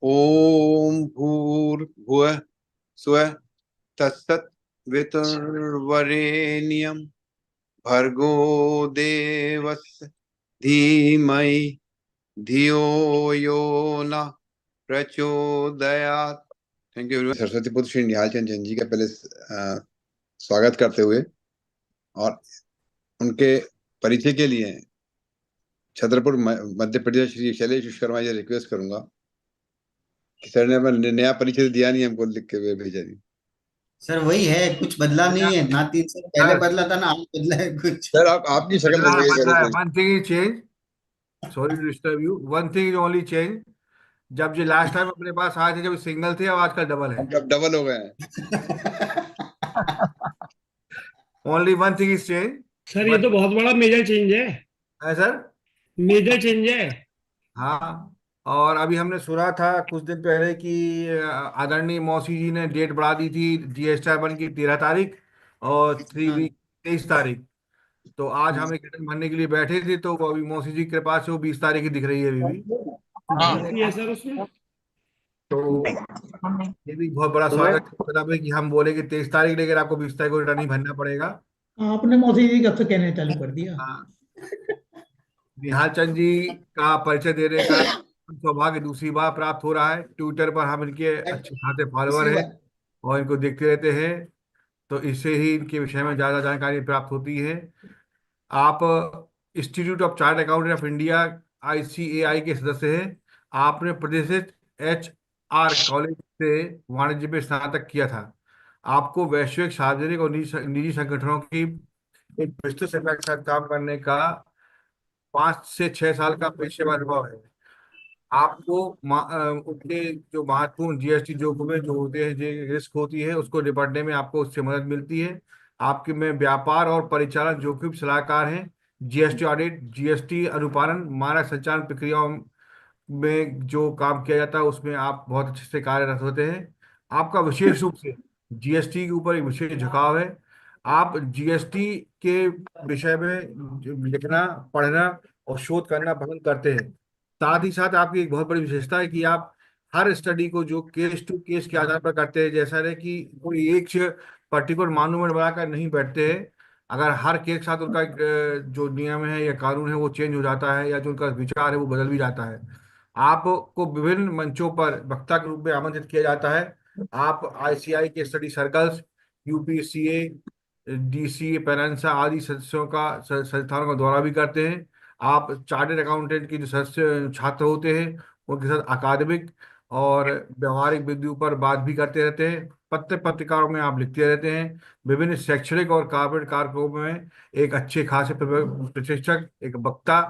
ओम भूर्भुवः स्वः तत्सवितुर्वरेण्यं भर्गो देवस्य धीमहि धियो यो न प्रचोदयात्। Thank you. सरस्वती पुत्र श्री निहाल चंद जैन जी का पहले स्वागत करते हुए और उनके परिचय के लिए छतरपुर मध्य प्रदेश श्री शैलेश विश्वकर्मा जी रिक्वेस्ट करूंगा कि सर ने अपना नया परिचय दिया नहीं, हमको लिख के भेजा नहीं। सर वही है, कुछ बदला नहीं है ना। 3 साल पहले सर बदला था ना, आज बदला है कुछ। सर आप आपकी शक्ल बदला लग है, रही है बदला पहले है। से। One thing is change. Sorry to disturb you. One thing is only change. जब ये लास्ट टाइम अपने पास आए थे जब सिंगल थे, अब आजकल डबल है। अब डबल हो गए हैं। Only one thing is change. Sir ये बट तो बहुत बड़ा मेजर चेंज है। सर, मेजर चेंज है। हाँ। और अभी हमने सुना था कुछ दिन पहले कि आदरणीय मौसी जी ने डेट बढ़ा दी थी GST 1 की 13 तारीख और 3 वीक 23 तारीख। तो आज हम एक रिटर्न भरने के लिए बैठे थे, तो वो अभी मौसी जी के पास वो 20 तारीख ही दिख रही है अभी भी। गलती है सर उसमें। तो ये भी बहुत बड़ा स्वागत है, मतलब है कि हम बोले कि 23 तारीख, लेकिन आपको 20 तारीख को रिटर्न ही भरना पड़ेगा। आपने मौसी जी कब से कहने चालू कर दिया? हाँ। निहाल चंद जी का परिचय देने का सौभाग्य दूसरी बार प्राप्त हो रहा है। ट्विटर पर हम इनके अच्छे खासे फॉलोअर तीसरी हैं बार। और इनको देखते रहते हैं, तो इससे ही इनके विषय में ज़्यादा जानकारी प्राप्त होती है। आप institute of chart accountant of India ICAI के सदस्य हैं। आपने प्रतिष्ठित HR कॉलेज से वाणिज्य में स्नातक किया था। आपको वैश्विक सार्वजनिक और निजी संगठनों की एक विस्तृत सेवा के साथ काम करने का 5 से 6 साल का पेशेवर अनुभव है। आपको उनके जो महत्वपूर्ण GST जोखिमें जो होते हैं, जो रिस्क होती है, उसको निपटने में आपको उससे मदद मिलती है। आपके में व्यापार और परिचालन जोखिम सलाहकार हैं। GST ऑडिट, GST अनुपालन, मानक संचालन प्रक्रियाओं में जो काम किया जाता है उसमें आप बहुत अच्छे से कार्यरत होते हैं। आपका विशेष रूप से GST के ऊपर एक विशेष झुकाव है। आप GST के विषय में लिखना, पढ़ना और शोध करना पसंद करते हैं। साथ ही साथ आपकी एक बहुत बड़ी विशेषता है कि आप हर स्टडी को जो केस टू केस के आधार पर करते हैं, जैसा है कि कोई एक पर्टिकुलर मानूमेंट बनाकर नहीं बैठते हैं। अगर हर केस के साथ उनका जो नियम है या कानून है वो चेंज हो जाता है, या जो उनका विचार है वो बदल भी जाता है। आपको विभिन्न मंचों पर वक्ता के रूप में आमंत्रित किया जाता है। आप ICI के स्टडी सर्कल्स, UPCA, DCA, पेरेंसा आदि सदस्यों का संस्थानों का दौरा भी करते हैं। आप चार्टर्ड अकाउंटेंट के जो सदस्य छात्र होते हैं उनके साथ अकादमिक और व्यवहारिक बिंदु पर बात भी करते रहते हैं। पत्र पत्रिकाओं में आप लिखते रहते हैं। विभिन्न शैक्षणिक और कॉर्पोरेट कार्यक्रमों में एक अच्छे खासे प्रशिक्षक, एक वक्ता,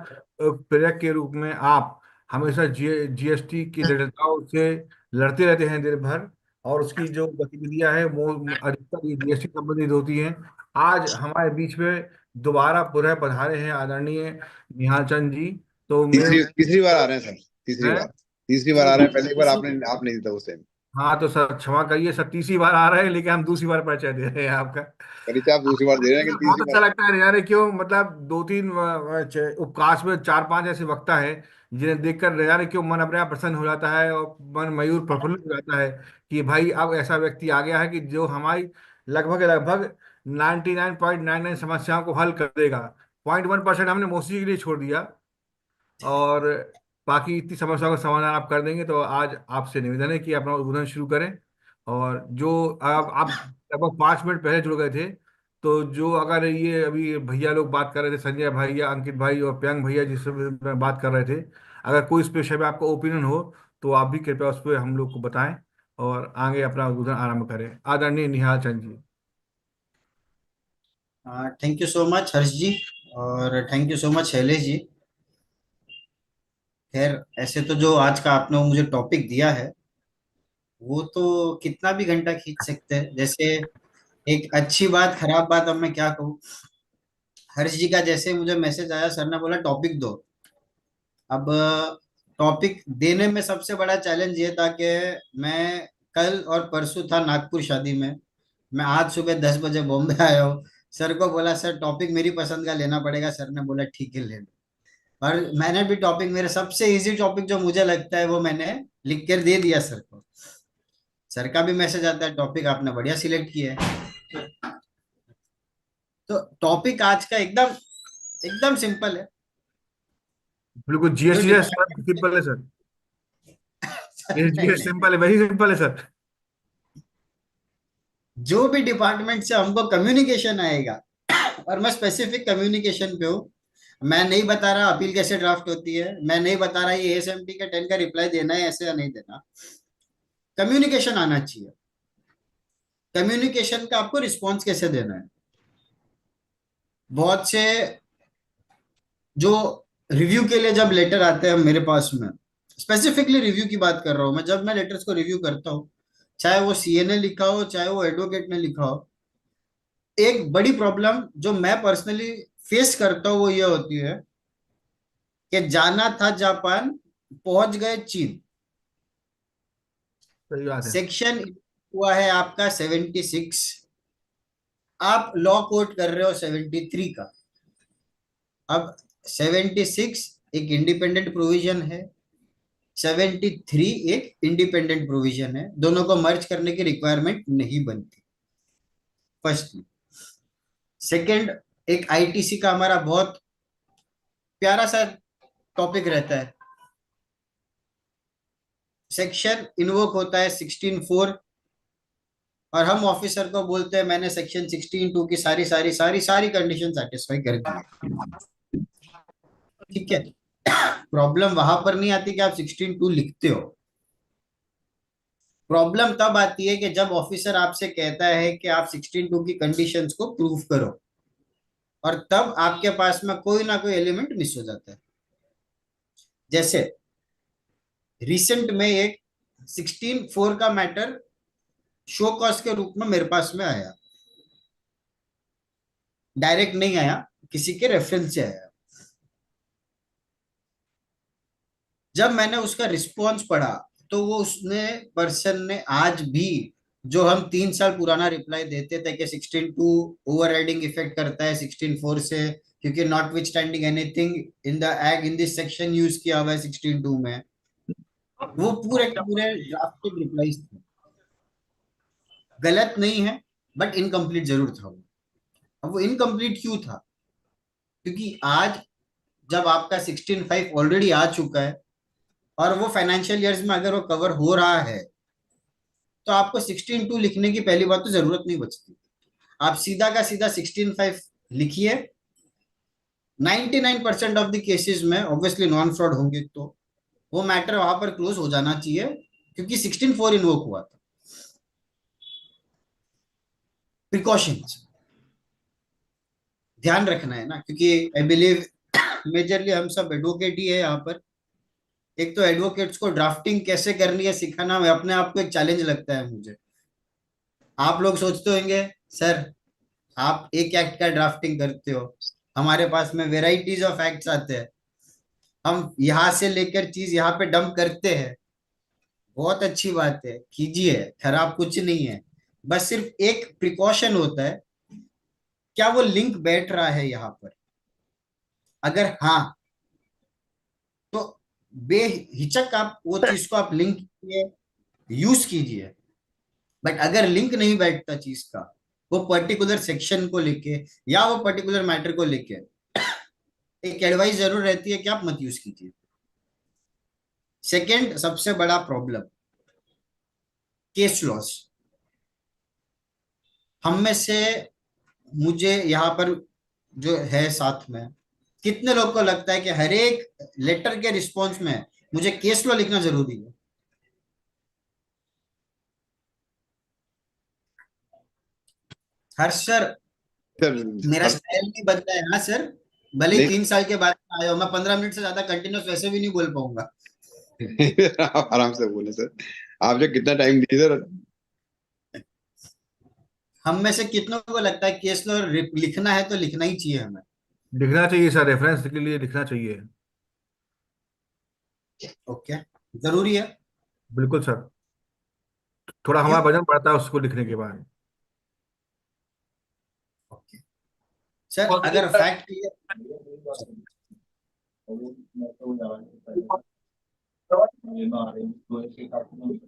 प्रेरक के रूप में आप हमेशा GST की जटिलताओं से लड़ते रहते हैं दिन भर। और उसकी जो गतिविधियां हैं वो अधिकतर ये GST संबंधित होती हैं। आज हमारे बीच में दोबारा पुनः पधारे हैं आदरणीय निहाल चंद जी। तो मैं तीसरी तीसरी बार आ रहे हैं सर। तीसरी हैं बार तीसरी बार आ रहे हैं। पहली बार आप नहीं था उस टाइम। हाँ, तो सर क्षमा करिए सर, तीसरी बार आ रहे हैं, लेकिन हम दूसरी बार परिचय दे रहे हैं आपका। परिचय आप दूसरी बार दे रहे हैं, लेकिन बहुत तीसरी अच्छा बार। लगता है यार, क्यों मतलब दो तीन उपकाश में चार पांच ऐसे वक्ता है जिन्हें देखकर यार क्यों मन अपने आप प्रसन्न हो जाता है और मन मयूर प्रफुल्लित हो जाता है कि भाई अब ऐसा व्यक्ति आ गया है कि जो हमारी लगभग लगभग 99.99 समस्याओं को हल कर देगा। 0.1% हमने मोदी के लिए छोड़ दिया और बाकी इतनी समस्याओं का समाधान आप कर देंगे। तो आज आपसे निवेदन है कि अपना उद्बोधन शुरू करें। और जो आप लगभग 5 मिनट पहले जुड़ गए थे, तो जो अगर ये अभी भैया लोग बात कर रहे थे, संजय भैया, अंकित भाई और प्रियंक भैया जिससे मैं बात कर रहे थे, अगर कोई इस विषय में आपका ओपिनियन हो तो आप भी कृपया उस पर हम लोग को बताएं और आगे अपना उद्बोधन आरंभ करें। आदरणीय Nihal Chand ji. Thank you so much Harsh ji, और thank you so much Shailesh ji. खैर, ऐसे तो जो आज का आपने मुझे टॉपिक दिया है वो तो कितना भी घंटा खींच सकते हैं। जैसे एक अच्छी बात, खराब बात, अब मैं क्या कहूँ। हर्ष जी का जैसे मुझे मैसेज आया, सर ने बोला टॉपिक दो। अब टॉपिक देने में सबसे बड़ा चैलेंज ये था कि मैं कल और परसों था नागपुर शादी में। मैं आज सुबह 10 बजे बॉम्बे आया हूँ। सर को बोला सर टॉपिक मेरी पसंद का लेना पड़ेगा। सर ने बोला ठीक है ले लो। और मैंने भी टॉपिक, मेरे सबसे इजी टॉपिक जो मुझे लगता है वो मैंने लिख कर दे दिया सर को। सर का भी मैसेज आता है, टॉपिक आपने बढ़िया सिलेक्ट किया है। तो टॉपिक आज का एकदम एकदम सिंपल है। बिल्कुल, जो जीएसटी डिपार्टमेंट सिंपल है सर। एसजीएस नहीं, सिंपल है, वही सिंपल है सर। जो भी डिपार्टमेंट से हमको कम्युनिकेशन आएगा, और मैं स्पेसिफिक कम्युनिकेशन पे हूँ। मैं नहीं बता रहा अपील कैसे ड्राफ्ट होती है, मैं नहीं बता रहा ये एसएमटी का 10 का रिप्लाई देना है ऐसे या नहीं देना। कम्युनिकेशन आना चाहिए। कम्युनिकेशन का आपको रिस्पॉन्स कैसे देना है। बहुत से जो रिव्यू के लिए जब लेटर आते हैं मेरे पास में, स्पेसिफिकली रिव्यू की बात कर रहा हूं मैं, जब मैं लेटर्स को रिव्यू करता हूँ, चाहे वो सीए ने लिखा हो चाहे वो एडवोकेट ने लिखा हो, एक बड़ी प्रॉब्लम जो मैं पर्सनली फेस करता हूँ वो ये होती है कि जाना था जापान, पहुंच गए चीन। सही बात है। सेक्शन हुआ है आपका 76, आप लॉ कोट कर रहे हो 73 का। अब 76 एक इंडिपेंडेंट प्रोविजन है, 73 एक इंडिपेंडेंट प्रोविजन है, दोनों को मर्ज करने की रिक्वायरमेंट नहीं बनती। फर्स्ट। सेकंड, एक आईटीसी का हमारा बहुत प्यारा सा टॉपिक रहता है, सेक्शन इन्वोक होता है 16(4), और हम ऑफिसर को बोलते हैं मैंने सेक्शन 16(2) की सारी सारी सारी सारी कंडीशन सेटिस्फाई कर दी है। ठीक है। प्रॉब्लम वहां पर नहीं आती कि आप 16(2) लिखते हो। प्रॉब्लम तब आती है कि जब ऑफिसर आपसे कहता है कि आप 16(2) की कंडीशंस को प्रूव करो, और तब आपके पास में कोई ना कोई एलिमेंट मिस हो जाता है। जैसे रिसेंट में एक 16(4) का मैटर शो कॉज के रूप में मेरे पास में आया, डायरेक्ट नहीं आया, किसी के रेफरेंस से आया। जब मैंने उसका रिस्पॉन्स पढ़ा तो वो उसने पर्सन ने आज भी, जो हम 3 साल पुराना रिप्लाई देते थे कि 16(2) ओवर राइडिंग इफेक्ट करता है 16(4) से, क्योंकि not with standing anything in the act in this section use किया हुआ है 16(2) में, वो पूरे के पूरे ड्राफ्टेड रिप्लाईज थे। गलत नहीं है, बट इनकम्प्लीट जरूर था वो। अब वो इनकम्प्लीट क्यों था? क्योंकि आज जब आपका 16(5) ऑलरेडी आ चुका है, और वो फाइनेंशियल ईयर्स में अगर वो कवर हो रहा है, तो आपको 16(2) लिखने की पहली बात तो जरूरत नहीं बचती। आप सीधा का सीधा 16(5) लिखिए। 99% ऑफ द केसेस में ऑब्वियसली नॉन फ्रॉड होंगे, तो वो मैटर वहां पर क्लोज हो जाना चाहिए, क्योंकि 16(4) इन्वोक हुआ था। प्रिकॉशंस ध्यान रखना है ना, क्योंकि आई बिलीव मेजरली हम सब एडवोकेट ही है यहाँ पर। एक तो एडवोकेट्स को ड्राफ्टिंग कैसे करनी है सिखाना अपने आप को एक चैलेंज लगता है मुझे। आप लोग सोचते होंगे सर आप एक एक्ट का ड्राफ्टिंग करते हो, हमारे पास में वेराइटीज ऑफ एक्ट्स आते हैं, हम यहां से लेकर चीज यहाँ पे डंप करते हैं। बहुत अच्छी बात है, कीजिए, खराब कुछ नहीं है। बस सिर्फ एक प्रिकॉशन होता है, क्या वो लिंक बैठ रहा है यहाँ पर? अगर हाँ, तो बेहिचक आप वो चीज को आप लिंक कीजिए, यूज कीजिए। बट अगर लिंक नहीं बैठता चीज का, वो पर्टिकुलर सेक्शन को लेके या वो पर्टिकुलर मैटर को लेके, एक एडवाइस जरूर रहती है कि आप मत यूज कीजिए। सेकंड सबसे बड़ा प्रॉब्लम, केस लॉस। हम में से, मुझे यहाँ पर जो है साथ में, कितने लोग को लगता है कि हर एक लेटर के रिस्पॉन्स में मुझे केस लॉ लिखना जरूरी है? हर्ष सर, सर मेरा स्टाइल नहीं बदला है ना सर। भले ही नहीं 3 साल के बाद में आया हूं, मैं 15 मिनट से ज्यादा कंटिन्यूस वैसे भी नहीं बोल पाऊंगा। आप आराम से बोले सर। आप जो कितना टाइम दिए सर। हम में से कितनों को लगता है केस लॉ लिखना है तो लिखना ही चाहिए हमें? लिखना चाहिए सर, रेफरेंस के लिए लिखना चाहिए। ओके, जरूरी है। बिल्कुल सर। थोड़ा क्यों? हमारा वजन बढ़ता है उसको लिखने के बाद। ओके सर, अगर फैक्ट क्लियर,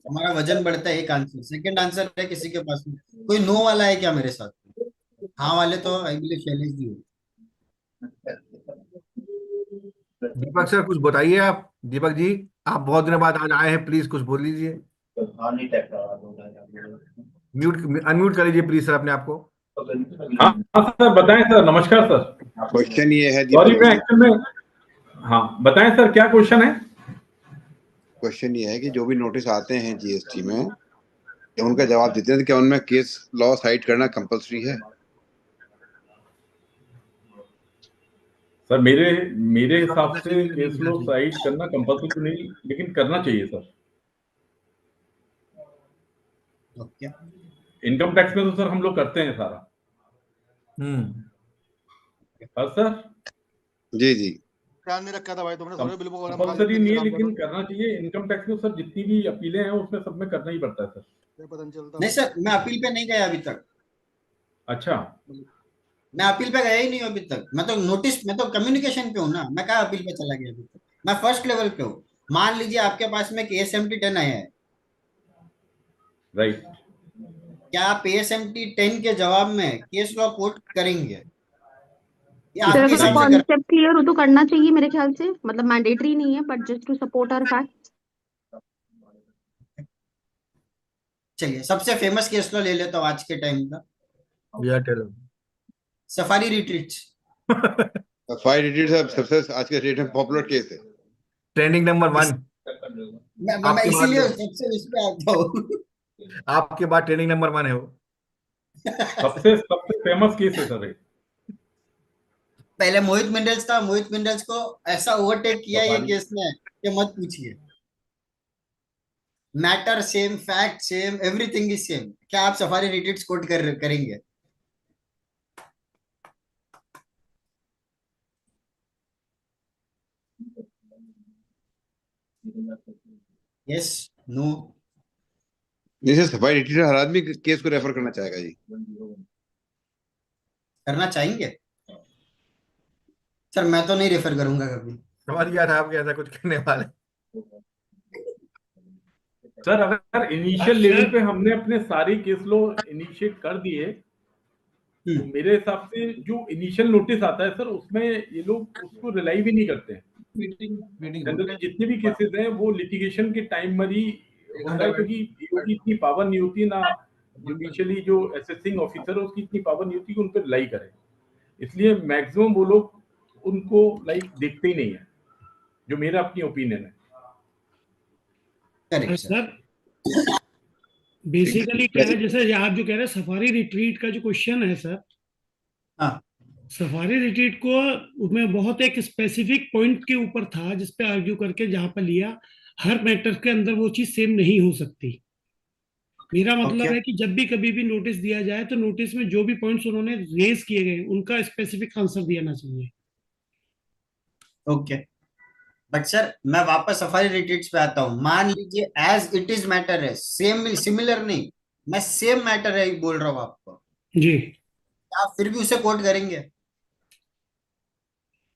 हमारा वजन बढ़ता है, एक आंसर। सेकंड आंसर है किसी के पास में? कोई नो वाला है क्या मेरे साथ में? हाँ वाले तो आई बिलीव शैलेश जी हो। दीपक सर कुछ बताइए आप। दीपक जी, आप बहुत दिनों बाद आज आए हैं, प्लीज कुछ बोल लीजिए। म्यूट अनम्यूट कर लीजिए प्लीज सर अपने आप को। हाँ हाँ सर, बताएं सर। नमस्कार सर। क्वेश्चन ये है सॉरी, दीपक मैं जी, एक्चुअल में, हाँ बताएं सर, क्या क्वेश्चन है? क्वेश्चन ये है कि जो भी नोटिस आते हैं जीएसटी में, क्या उनका जवाब देते हैं तो क्या उनमें केस लॉ साइट करना कंपलसरी है? सर मेरे मेरे हिसाब से केस लो साइड करना कंपल्सरी तो नहीं, लेकिन करना चाहिए सर। ओके। इनकम टैक्स में तो सर हम लोग करते हैं सारा। हाँ सर, जी जी। ध्यान नहीं रखा था भाई तुमने, सोचा बिल्कुल काम कंपल्सरी काम नहीं है, काम लेकिन करो, करना चाहिए। इनकम टैक्स में सर जितनी भी अपीलें हैं उसमें सब में करना ही पड़ता है सर। फिर पता नहीं चलता। नहीं सर, मैं अपील पे नहीं गया अभी तक। अच्छा, मैं अपील पे गया ही नहीं हूं अभी तक। मैं तो नोटिस, मैं तो कम्युनिकेशन पे हूँ ना। मैं कहा अपील पे चला गया अभी तक? मैं फर्स्ट लेवल पे हूँ। मान लीजिए आपके पास में KSMT 10 आया है, राइट। क्या आप KSMT 10 के जवाब में केस लॉ कोर्ट करेंगे, या सर आपके अगर हिसाब से कर? कॉन्सेप्ट क्लियर हो तो करना चाहिए मेरे ख्याल से, मतलब मैंडेटरी नहीं है but just to support our fact. चलिए, सबसे फेमस केस लॉ ले लेता हूँ आज के टाइम का। या टेलो। Safari retreat. फाइव डिजिट सबसे आज के डेट में पॉपुलर केस है। Trending number 1। मैं आपके बाद इसीलिए सबसे उस पे आता हूँ। आपके बाद ट्रेंडिंग नंबर 1 है वो। सबसे सबसे फेमस केस है सर ये। पहले मोहित मिंडल्स था, मोहित मिंडल्स को ऐसा ओवरटेक किया ये सफारी। केस ने कि मत पूछिए। Matter same, fact same, everything is same. क्या आप सफारी रिट्रीट्स कोट करेंगे? Yes, no? जैसे सफाई डिटेक्टर हर आदमी केस को रेफर करना चाहेगा जी। करना चाहेंगे? सर मैं तो नहीं रेफर करूंगा कभी। समझ गया था आप ऐसा कुछ करने वाले। सर अगर इनिशियल लेवल सर पे हमने अपने सारे केस लो इनिशिएट कर दिए, तो मेरे हिसाब से जो इनिशियल नोटिस आता है सर, उसमें ये लोग उसको रिलाई भी नहीं करते हैं। जनरली जितने भी केसेस हैं वो लिटिगेशन के टाइम में ही होता है, क्योंकि EO की इतनी पावर नहीं होती ना, जुडिशियली जो असेसिंग ऑफिसर है उसकी इतनी पावर नहीं होती कि उन पर रिलाई करे। इसलिए मैक्सिमम वो लोग उनको लाइक देखते ही नहीं है, जो मेरा अपनी ओपिनियन है। Correct sir. सर बेसिकली क्या है, जैसे आप जो कह रहे हैं सफारी रिट्रीट का जो क्वेश्चन है सर, हाँ, सफारी रिट्रीट को उसमें बहुत एक स्पेसिफिक पॉइंट के ऊपर था जिस पे आर्ग्यू करके जहां पर लिया। हर मैटर के अंदर वो चीज सेम नहीं हो सकती। मेरा मतलब ओके है कि जब भी कभी भी नोटिस दिया जाए तो नोटिस में जो भी पॉइंट्स उन्होंने रेज किए गए उनका स्पेसिफिक आंसर देना चाहिए। ओके। बट सर मैं वापस सफारी रिट्रीट्स पे आता हूँ। मान लीजिए एज इट इज मैटर है, सेम सिमिलर नहीं, मैं सेम मैटर है बोल रहा हूँ आपको, जी। आप फिर भी उसे कोट करेंगे?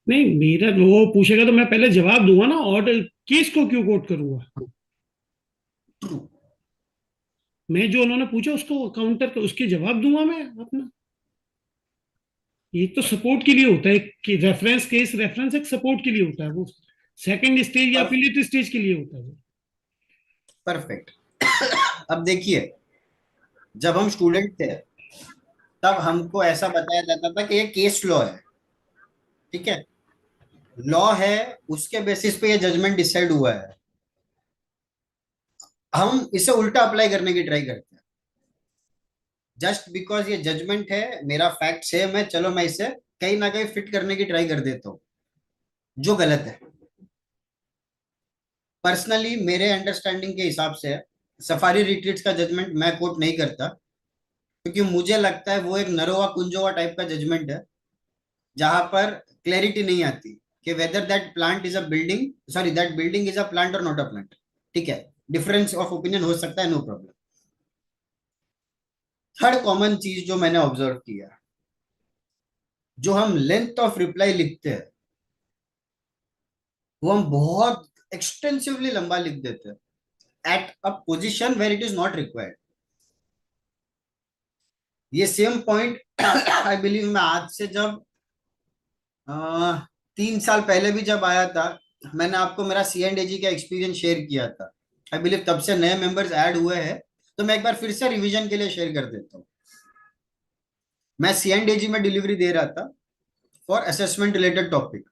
नहीं, मेरा वो पूछेगा तो मैं पहले जवाब दूंगा ना, और केस को क्यों कोट करूंगा? ट्रू। मैं जो उन्होंने पूछा उसको काउंटर कर उसके जवाब दूंगा मैं अपना। ये तो सपोर्ट के लिए होता है कि रेफरेंस केस, रेफरेंस एक सपोर्ट के लिए होता है, वो सेकंड स्टेज या अपीलेट स्टेज के लिए होता है। परफेक्ट। अब देखिए, जब हम स्टूडेंट थे तब हमको ऐसा बताया जाता था कि ये केस लॉ है, ठीक है, लॉ है, उसके बेसिस पे ये जजमेंट डिसाइड हुआ है। हम इसे उल्टा अप्लाई करने की ट्राई करते हैं। जस्ट बिकॉज ये जजमेंट है, मेरा फैक्ट सेम है, चलो मैं इसे कहीं ना कहीं फिट करने की ट्राई कर देता हूँ, जो गलत है। पर्सनली मेरे अंडरस्टैंडिंग के हिसाब से सफारी रिट्रीट्स का जजमेंट मैं कोट नहीं करता, क्योंकि मुझे लगता है वो एक नरोवा कुंजोवा टाइप का जजमेंट है, जहां पर क्लैरिटी नहीं आती कि whether that plant is a building, sorry that building is a plant और नॉट अ प्लांट। ठीक है, डिफरेंस ऑफ ओपिनियन हो सकता है, नो प्रॉब्लम। थर्ड कॉमन चीज जो मैंने ऑब्जर्व किया, जो हम लेंथ ऑफ रिप्लाई लिखते हैं, वो हम बहुत एक्सटेंसिवली लंबा लिख देते हैं at a position where it is not required. ये सेम पॉइंट आई बिलीव मैं आज से जब 3 साल पहले भी जब आया था, मैंने आपको मेरा C&AG का एक्सपीरियंस शेयर किया था। आई बिलीव तब से नए मेंबर्स ऐड हुए हैं, तो मैं एक बार फिर से रिवीजन के लिए शेयर कर देता हूँ। मैं C&AG में डिलीवरी दे रहा था फॉर असेसमेंट रिलेटेड टॉपिक।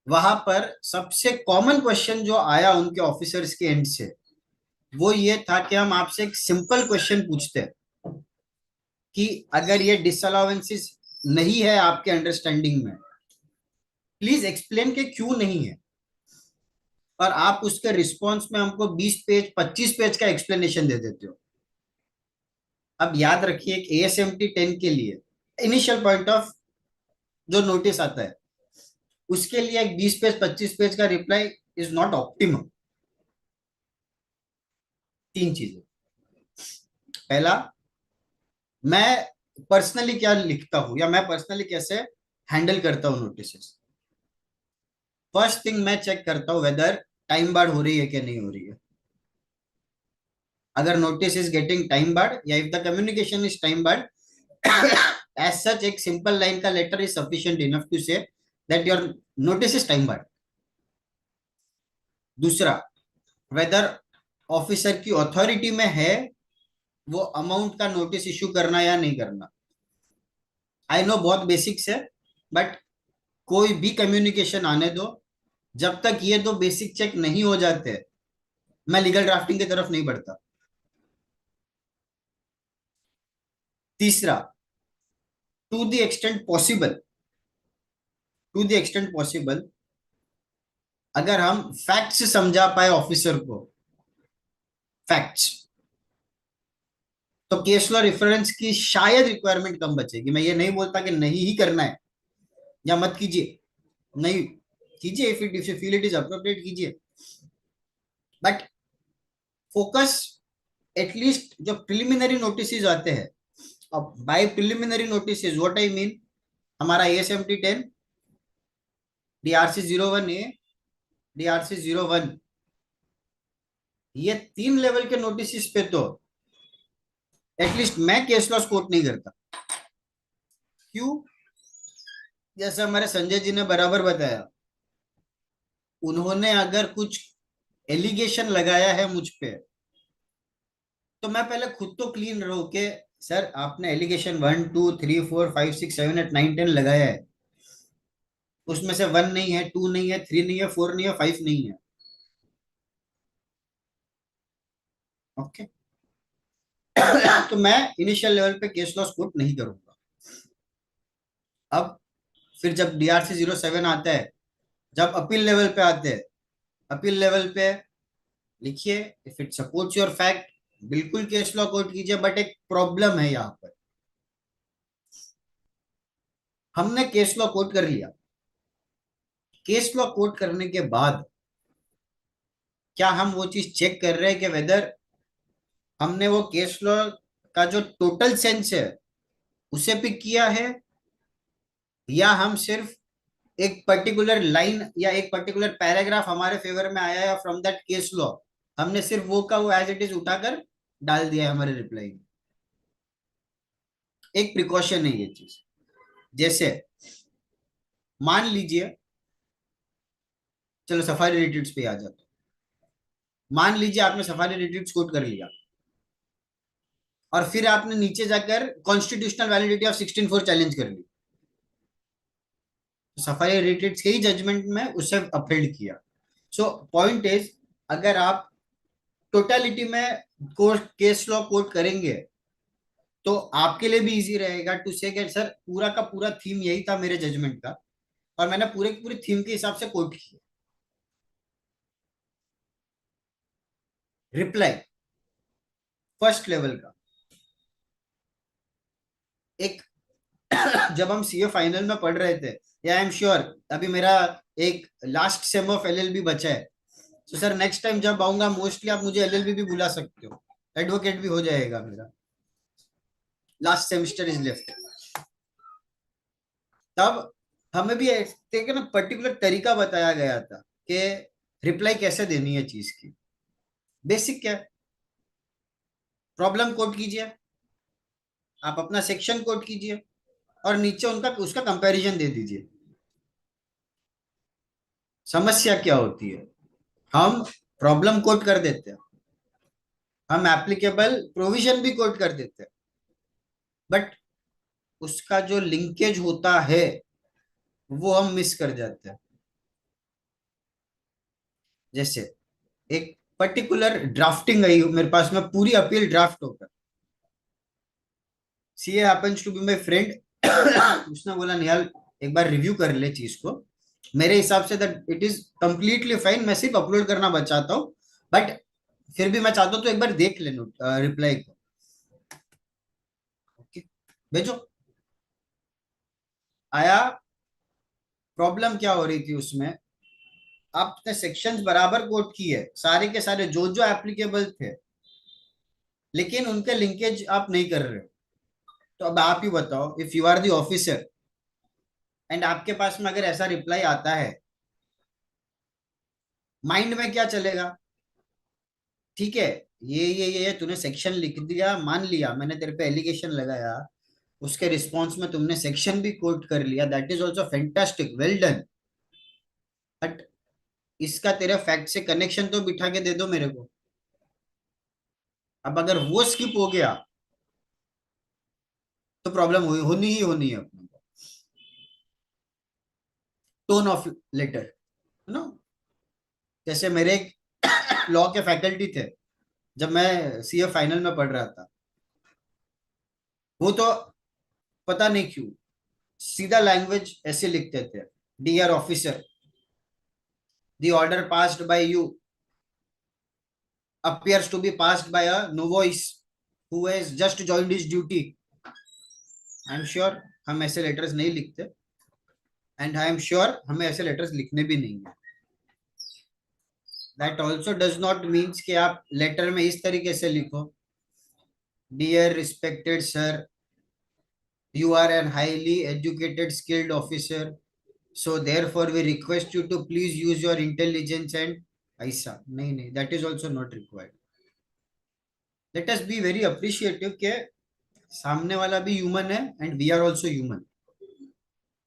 वहां पर सबसे कॉमन क्वेश्चन जो आया उनके ऑफिसर्स के एंड से, वो ये था कि हम आपसे एक सिंपल क्वेश्चन पूछते हैं कि अगर ये डिसअलाउंसेस नहीं है आपके अंडरस्टैंडिंग में, प्लीज एक्सप्लेन के क्यों नहीं है। और आप उसके रिस्पॉन्स में हमको 20 पेज 25 पेज का एक्सप्लेनेशन दे देते हो। अब याद रखिए एक ASMT 10 के लिए इनिशियल पॉइंट ऑफ जो नोटिस आता है, उसके लिए एक 20 पेज 25 पेज का रिप्लाई इज नॉट ऑप्टिमम। 3 चीजें। पहला, मैं पर्सनली क्या लिखता हूं या मैं पर्सनली कैसे हैंडल करता हूं नोटिस। फर्स्ट थिंग, मैं चेक करता हूं वेदर टाइम बार्ड हो रही है कि नहीं हो रही है। अगर notice is getting time barred या if the communication is time barred, as such एक सिंपल लाइन का letter is sufficient enough to say that your notice is time barred. दूसरा, वेदर ऑफिसर की अथॉरिटी में है वो अमाउंट का notice issue करना या नहीं करना। आई नो बहुत बेसिक्स है, बट कोई भी कम्युनिकेशन आने दो, जब तक ये दो बेसिक चेक नहीं हो जाते मैं लीगल ड्राफ्टिंग की तरफ नहीं बढ़ता। तीसरा, टू द एक्सटेंट पॉसिबल अगर हम फैक्ट्स समझा पाए ऑफिसर को, फैक्ट्स, तो केस लॉ रेफरेंस की शायद रिक्वायरमेंट कम बचेगी। मैं ये नहीं बोलता कि नहीं ही करना है या मत कीजिए, नहीं कीजिए, if you feel it is appropriate कीजिए, बट फोकस एटलीस्ट जो प्रिलिमिनरी नोटिस आते हैं। अब by preliminary notice what I mean, हमारा ASMT 10, DRC 01A, DRC 01, ये 3 लेवल के नोटिस पे तो एटलीस्ट मैं केस लॉस कोट नहीं करता। क्यों? जैसे हमारे संजय जी ने बराबर बताया, उन्होंने अगर कुछ एलिगेशन लगाया है मुझ पे, तो मैं पहले खुद तो क्लीन रहूं कि सर आपने एलिगेशन 1 2 3 4 5 6 7 8 9 10 लगाया है, उसमें से 1 नहीं है, 2 नहीं है, 3 नहीं है, 4 नहीं है, 5 नहीं है। ओके तो मैं इनिशियल लेवल पे केस लॉस कोट नहीं करूंगा। अब फिर जब DRC 07 आता है, जब अपील लेवल पे आते हैं, अपील लेवल पे लिखिए if it supports your fact, बिल्कुल केस लॉ कोट कीजिए, बट एक प्रॉब्लम है यहाँ पर। हमने केस लॉ कोट कर लिया, केस लॉ कोट करने के बाद क्या हम वो चीज चेक कर रहे हैं कि वेदर हमने वो केस लॉ का जो टोटल सेंस है उसे पिक किया है, या हम सिर्फ एक पर्टिकुलर लाइन या एक पर्टिकुलर पैराग्राफ हमारे फेवर में आया है फ्रॉम दैट केस लॉ, हमने सिर्फ वो का वो एज इट इज उठाकर डाल दिया है हमारे रिप्लाई में। एक प्रिकॉशन है ये चीज। जैसे मान लीजिए, चलो सफारी रिट्रीट्स पे आ जाते, मान लीजिए आपने सफारी रिट्रीट्स कोट कर लिया और फिर आपने नीचे जाकर कॉन्स्टिट्यूशनल वैलिडिटी ऑफ 16(4) चैलेंज कर ली, सफारी रिट्रीट्स के ही जजमेंट में उसे अपहेल्ड किया। सो पॉइंट इज, अगर आप टोटलिटी में कोर्ट केस लॉ कोट करेंगे तो आपके लिए भी इजी रहेगा टू से कि सर पूरा का पूरा थीम यही था मेरे जजमेंट का और मैंने पूरे की पूरी थीम के हिसाब से कोट किया। रिप्लाई फर्स्ट लेवल का एक जब हम CA फाइनल में पढ़ रहे थे, या आई एम श्योर अभी मेरा एक लास्ट सेम ऑफ LLB बचा है, तो सर नेक्स्ट टाइम जब आऊंगा मोस्टली आप मुझे LLB भी बुला सकते हो, एडवोकेट भी हो जाएगा मेरा, लास्ट सेमेस्टर इज लेफ्ट। तब हमें भी एक ना पर्टिकुलर तरीका बताया गया था कि रिप्लाई कैसे देनी है चीज की। बेसिक क्या है, प्रॉब्लम कोड कीजिए, आप अपना सेक्शन कोड कीजिए और नीचे उनका उसका कंपैरिजन दे दीजिए। समस्या क्या होती है, हम प्रॉब्लम कोड कर देते हैं, हम एप्लीकेबल प्रोविजन भी कोड कर देते हैं, बट उसका जो लिंकेज होता है वो हम मिस कर जाते हैं। जैसे एक पर्टिकुलर ड्राफ्टिंग आई मेरे पास में, पूरी अपील ड्राफ्ट होकर, CA happens to be my friend, उसने बोला निहाल एक बार रिव्यू कर ले चीज को, मेरे हिसाब say that it is completely fine, मैं सिर्फ अपलोड करना बचाता हूँ, बट फिर भी मैं चाहता हूँ तो एक बार देख ले रिप्लाई को। ओके, भेजो। आया, प्रॉब्लम क्या हो रही थी उसमें, आपने सेक्शंस बराबर कोड किए सारे के सारे जो जो एप्लीकेबल थे, लेकिन उनके लिंकेज आप नहीं कर रहे हो। तो अब आप ही बताओ, if you are the officer and आपके पास में अगर ऐसा रिप्लाई आता है, माइंड में क्या चलेगा, ठीक है ये तूने सेक्शन लिख दिया, मान लिया मैंने तेरे पे एलिगेशन लगाया, उसके रिस्पॉन्स में तुमने सेक्शन भी कोट कर लिया, that is also fantastic, well done, but इसका तेरे फैक्ट से कनेक्शन तो बिठा के दे दो मेरे को। अब अगर वो स्किप हो गया तो प्रॉब्लम होनी ही होनी है अपने को। टोन ऑफ लेटर, नो, जैसे मेरे लॉ के फैकल्टी थे जब मैं सीए फाइनल में पढ़ रहा था, वो तो पता नहीं क्यों सीधा लैंग्वेज ऐसे लिखते थे, dear officer, the order passed by you appears to be passed by a novice who has just joined his duty. I am sure हम ऐसे लेटर्स नहीं लिखते, एंड आई एम श्योर हमें ऐसे लेटर्स लिखने भी नहीं है। That also does not means कि आप लेटर में इस तरीके से लिखो, dear respected sir, you are an highly educated skilled officer, so therefore we request you to please use your intelligence and ऐसा नहीं, that is also not required. Let us be very appreciative के सामने वाला भी human है and we are also human.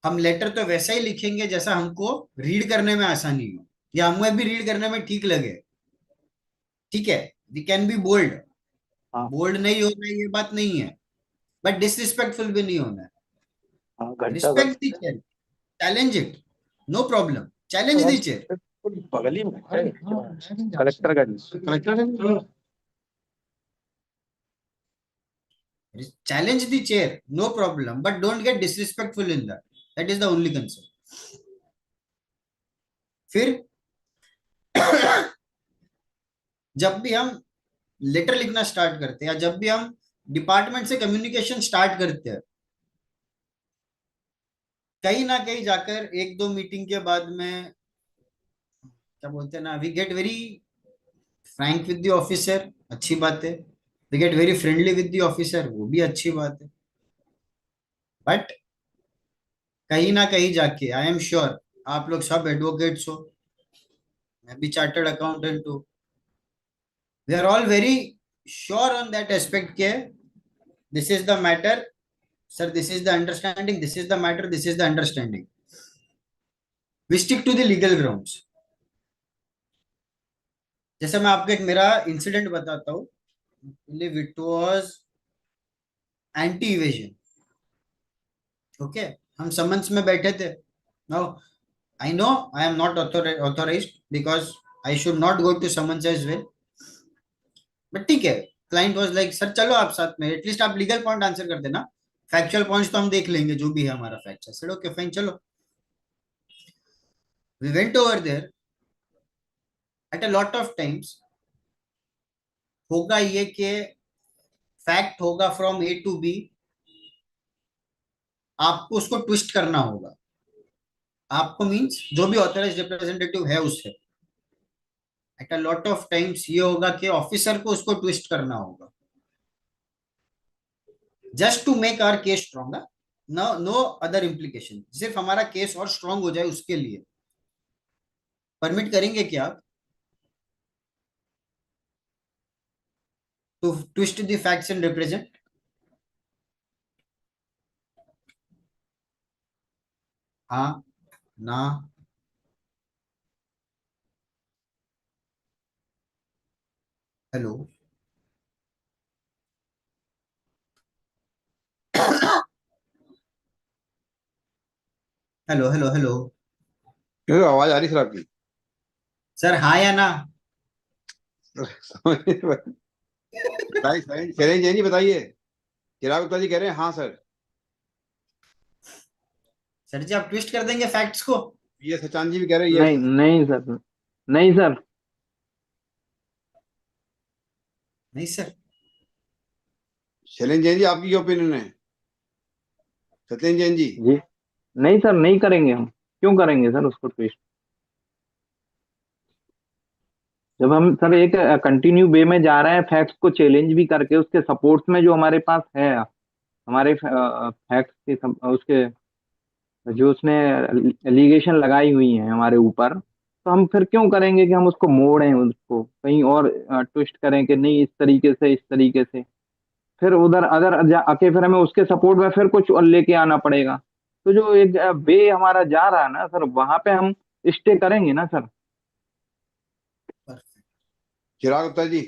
हम letter तो वैसा ही लिखेंगे जैसा हमको रीड करने में आसानी हो, या हमें भी रीड करने में ठीक लगे, ठीक है, we can be bold, bold नहीं होना ये बात नहीं है, बट डिसरिस्पेक्टफुल भी नहीं होना है। Respect the chair, challenge it, no problem, challenge the chair, बगल ही में है कलेक्टर का challenge the chair, no problem, but don't get disrespectful in that is the only concern. फिर जब भी हम लेटर लिखना स्टार्ट करते हैं या जब भी हम डिपार्टमेंट से कम्युनिकेशन स्टार्ट करते हैं, कहीं ना कहीं जाकर एक दो मीटिंग के बाद में क्या बोलते हैं ना, we get very frank with the officer, अच्छी बात है, we get very friendly with the officer, वो भी अच्छी बात है, बट कहीं ना कहीं जाके आई एम श्योर आप लोग सब एडवोकेट्स हो, मैं भी चार्टर्ड अकाउंटेंट हूँ, we are all very sure on that aspect के this is the matter sir, this is the understanding, this is the matter, this is the understanding, we stick to the legal grounds. जैसे मैं आपको एक मेरा incident बताता हूँ, it was anti evasion, okay, हम summons में बैठे थे, now I know I am not authorised because I should not go to summons as well, but ठीक है, क्लाइंट वाज लाइक सर चलो आप साथ में, एटलीस्ट आप लीगल पॉइंट आंसर कर देना, फैक्चुअल पॉइंट्स तो हम देख लेंगे जो भी है हमारा फैक्ट है, सर ओके फाइन चलो। We went over there, at a lot of times होगा ये कि फैक्ट होगा फ्रॉम ए टू बी, आपको उसको ट्विस्ट करना होगा, आपको मींस जो भी ऑथराइज्ड रिप्रेजेंटेटिव है उससे, at a lot of times ये होगा कि ऑफिसर को उसको ट्विस्ट करना होगा just to make our case stronger, no no other implication, सिर्फ हमारा केस और स्ट्रांग हो जाए उसके लिए परमिट करेंगे क्या आप to twist the facts and represent? हाँ, ना, हेलो? हेलो हेलो हेलो क्यों आवाज आ रही सर आपकी? सर, हाँ या ना? शैलेंद्र जैन जी बताइए। चिराग गुप्ता जी कह रहे हैं हाँ सर। सर जी, आप ट्विस्ट कर देंगे फैक्ट्स को? ये सचान जी भी कह रहे हैं नहीं यस। नहीं सर, नहीं सर। नहीं सर। शैलेंद्र जैन जी आपकी क्या ओपिनियन है? सत्येंद्र जैन जी। जी नहीं सर, नहीं करेंगे हम। क्यों करेंगे सर उसको ट्विस्ट? जब हम सर एक कंटिन्यू वे में जा रहे हैं, फैक्ट्स को चैलेंज भी करके, उसके सपोर्ट्स में जो हमारे पास है, हमारे फैक्ट्स के उसके जो उसने एलिगेशन लगाई हुई है हमारे ऊपर, तो हम फिर क्यों करेंगे कि हम उसको मोड़ें, उसको कहीं और ट्विस्ट करें कि नहीं इस तरीके से, इस तरीके से। फिर उधर अदर आके फिर हमें उसके सपोर्ट में फिर कुछ और लेके आना पड़ेगा। तो जो एक वे हमारा जा रहा है ना सर, वहां पे हम स्टे करेंगे ना सर। चिराग गुप्ता जी,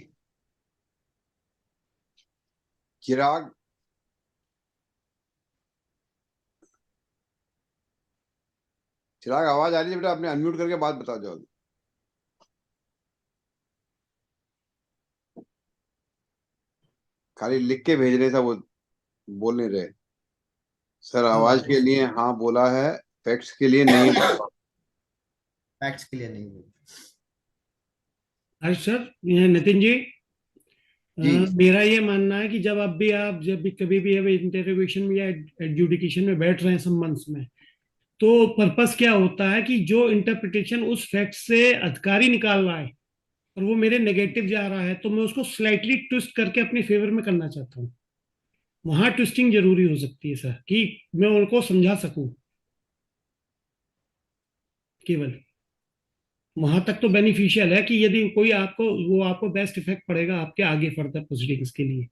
चिराग चिराग आवाज आ रही है बेटा? आपने अनम्यूट करके बात बता दो। खाली लिख के भेज रहे था वो, बोल नहीं रहे। सर आवाज के लिए हाँ बोला है, फैक्ट्स के लिए नहीं बोला। फैक्ट्स के लिए नहीं बोल। आज सर, ये नितिन जी, जी मेरा ये मानना है कि जब भी कभी भी इंटरोगेशन में या एडजुडिकेशन में बैठ रहे हैं संबंध में, तो पर्पस क्या होता है कि जो इंटरप्रिटेशन उस फैक्ट से अधिकारी निकाल रहा है और वो मेरे नेगेटिव जा रहा है, तो मैं उसको स्लाइटली ट्विस्ट करके अपने फेवर में करना चाहता हूँ। वहां ट्विस्टिंग जरूरी हो सकती है सर, कि मैं उनको समझा सकूं। केवल वहां तक तो बेनिफिशियल है कि यदि कोई आपको बेस्ट इफेक्ट पड़ेगा आपके आगे फर्दर प्रोसीडिंग्स के लिए।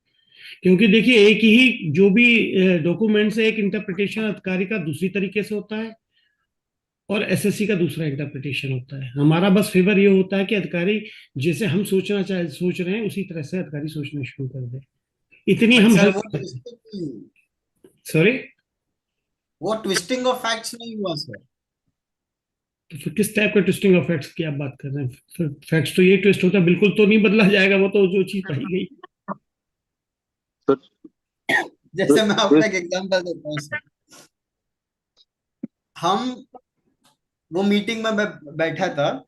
क्योंकि देखिए, एक ही जो भी डॉक्यूमेंट से एक इंटरप्रिटेशन अधिकारी का दूसरी तरीके से होता है और एसएससी का दूसरा इंटरप्रिटेशन होता है। हमारा बस फेवर ये होता है कि अधिकारी जैसे हम सोच रहे हैं उसी तरह से अधिकारी सोचना शुरू कर दे। इतनी बट हम सर, हेल्प वो कर सकते हैं। ट्विस्टिंग नहीं, सॉरी, वो ट्विस्टिंग ऑफ फैक्ट्स नहीं हुआ सर। तो फिर किस टाइप का ट्विस्टिंग ऑफ फैक्ट्स की आप बात कर रहे हैं? फैक्ट्स तो ये ट्विस्ट होता है, बिल्कुल तो नहीं बदला जाएगा वो, तो जो चीज पाई गई। जैसे मैं आपको एक एग्जांपल देता हूँ सर। हम वो मीटिंग में बैठा था,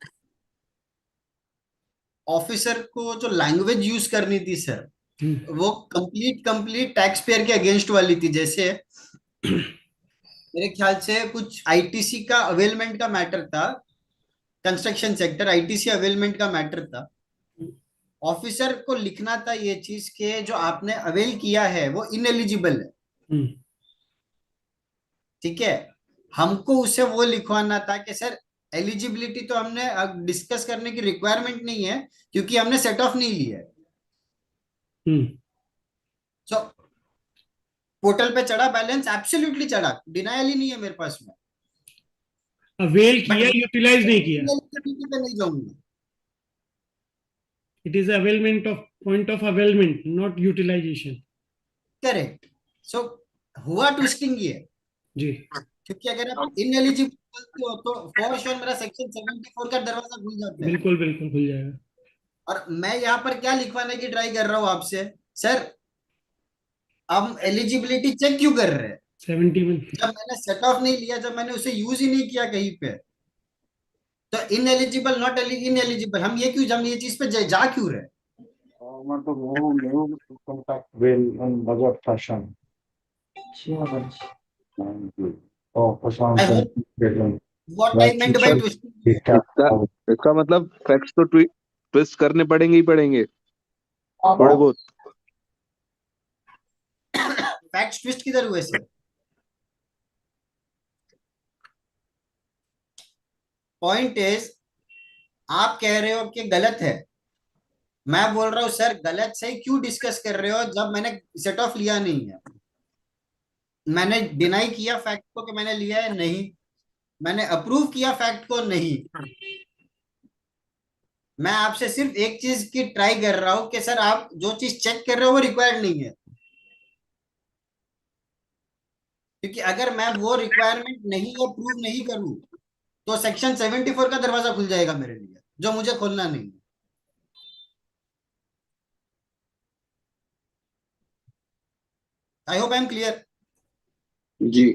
ऑफिसर को जो लैंग्वेज यूज करनी थी सर, वो कंप्लीट टैक्स पेयर के अगेंस्ट वाली थी। जैसे मेरे ख्याल से कुछ आईटीसी का अवेलमेंट का मैटर था, कंस्ट्रक्शन सेक्टर आईटीसी अवेलमेंट का मैटर था। ऑफिसर को लिखना था ये चीज के जो आपने अवेल किया है वो इनएलिजिबल है। ठीक है, हमको उसे वो लिखवाना था कि सर एलिजिबिलिटी तो हमने अब डिस्कस करने की रिक्वायरमेंट नहीं है, क्योंकि हमने सेट ऑफ नहीं लिया है। सो पोर्टल पे चढ़ा, बैलेंस एब्सोल्युटली चढ़ा, डिनायल ही नहीं है मेरे पास में, अवेल बट किया, यूटिलाइज नहीं किया। एलिजिबिलिटी पे नहीं जाऊंगा। It is availment of point of availment, not utilisation. Correct. So हुआ ट्विस्टिंग ये, जी, क्योंकि अगर आप इनएलिजिबल हो तो फॉर श्योर मेरा सेक्शन 74 का दरवाजा खुल जाता है। बिल्कुल बिल्कुल खुल जाएगा। और मैं यहाँ पर क्या लिखवाने की ट्राई कर रहा हूँ आपसे, सर हम एलिजिबिलिटी चेक क्यों कर रहे हैं? 71। जब मैंने सेट ऑफ नहीं लिया, जब मैंने उसे यूज ही नहीं किया कहीं पे, तो इनएलिजिबल नॉट इनएलिजिबल, हम ये चीज पे जा क्यों रहे? I hope what I meant by twisting. इसका इसका मतलब फैक्ट्स तो ट्विस्ट करने पड़ेंगे ही पड़ेंगे, थोड़े बहुत। फैक्ट्स ट्विस्ट किधर हुए सर? पॉइंट इज, आप कह रहे हो कि गलत है, मैं बोल रहा हूं सर गलत सही क्यों डिस्कस कर रहे हो जब मैंने सेट ऑफ लिया नहीं है। मैंने डिनाई किया फैक्ट को कि मैंने लिया है नहीं, मैंने अप्रूव किया फैक्ट को नहीं। मैं आपसे सिर्फ एक चीज की ट्राई कर रहा हूं कि सर आप जो चीज चेक कर रहे हो वो रिक्वायर्ड नहीं है, क्योंकि अगर मैं वो रिक्वायरमेंट नहीं या प्रूव नहीं करूं तो सेक्शन 74 का दरवाजा खुल जाएगा मेरे लिए, जो मुझे खोलना नहीं है। I hope I am clear. जी,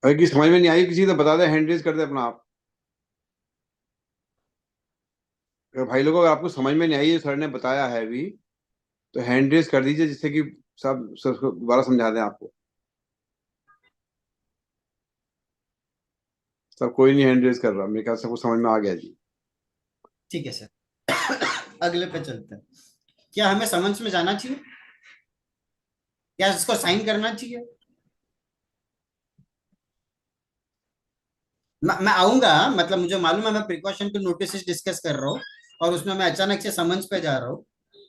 अगर किसी समझ में नहीं आई किसी तो बता दे, हैंड रेज कर दे अपना आप। अगर भाई लोगों, अगर आपको समझ में नहीं आई है, सर ने बताया है अभी, तो हैंड रेज कर दीजिए, जिससे कि सब दोबारा समझा दें आपको। सब कोई नहीं हैंड रेज कर रहा, मेरे ख्याल से सबको समझ में आ गया जी। ठीक है सर। अगले पे चलते हैं। क्या हमें समन्स में जाना चाहिए, क्या इसको साइन करना चाहिए? मैं आऊंगा, मतलब मुझे मालूम है मैं प्रिकॉशन टू नोटिस डिस्कस कर रहा हूँ और उसमें मैं अचानक से समन्स पे जा रहा हूँ।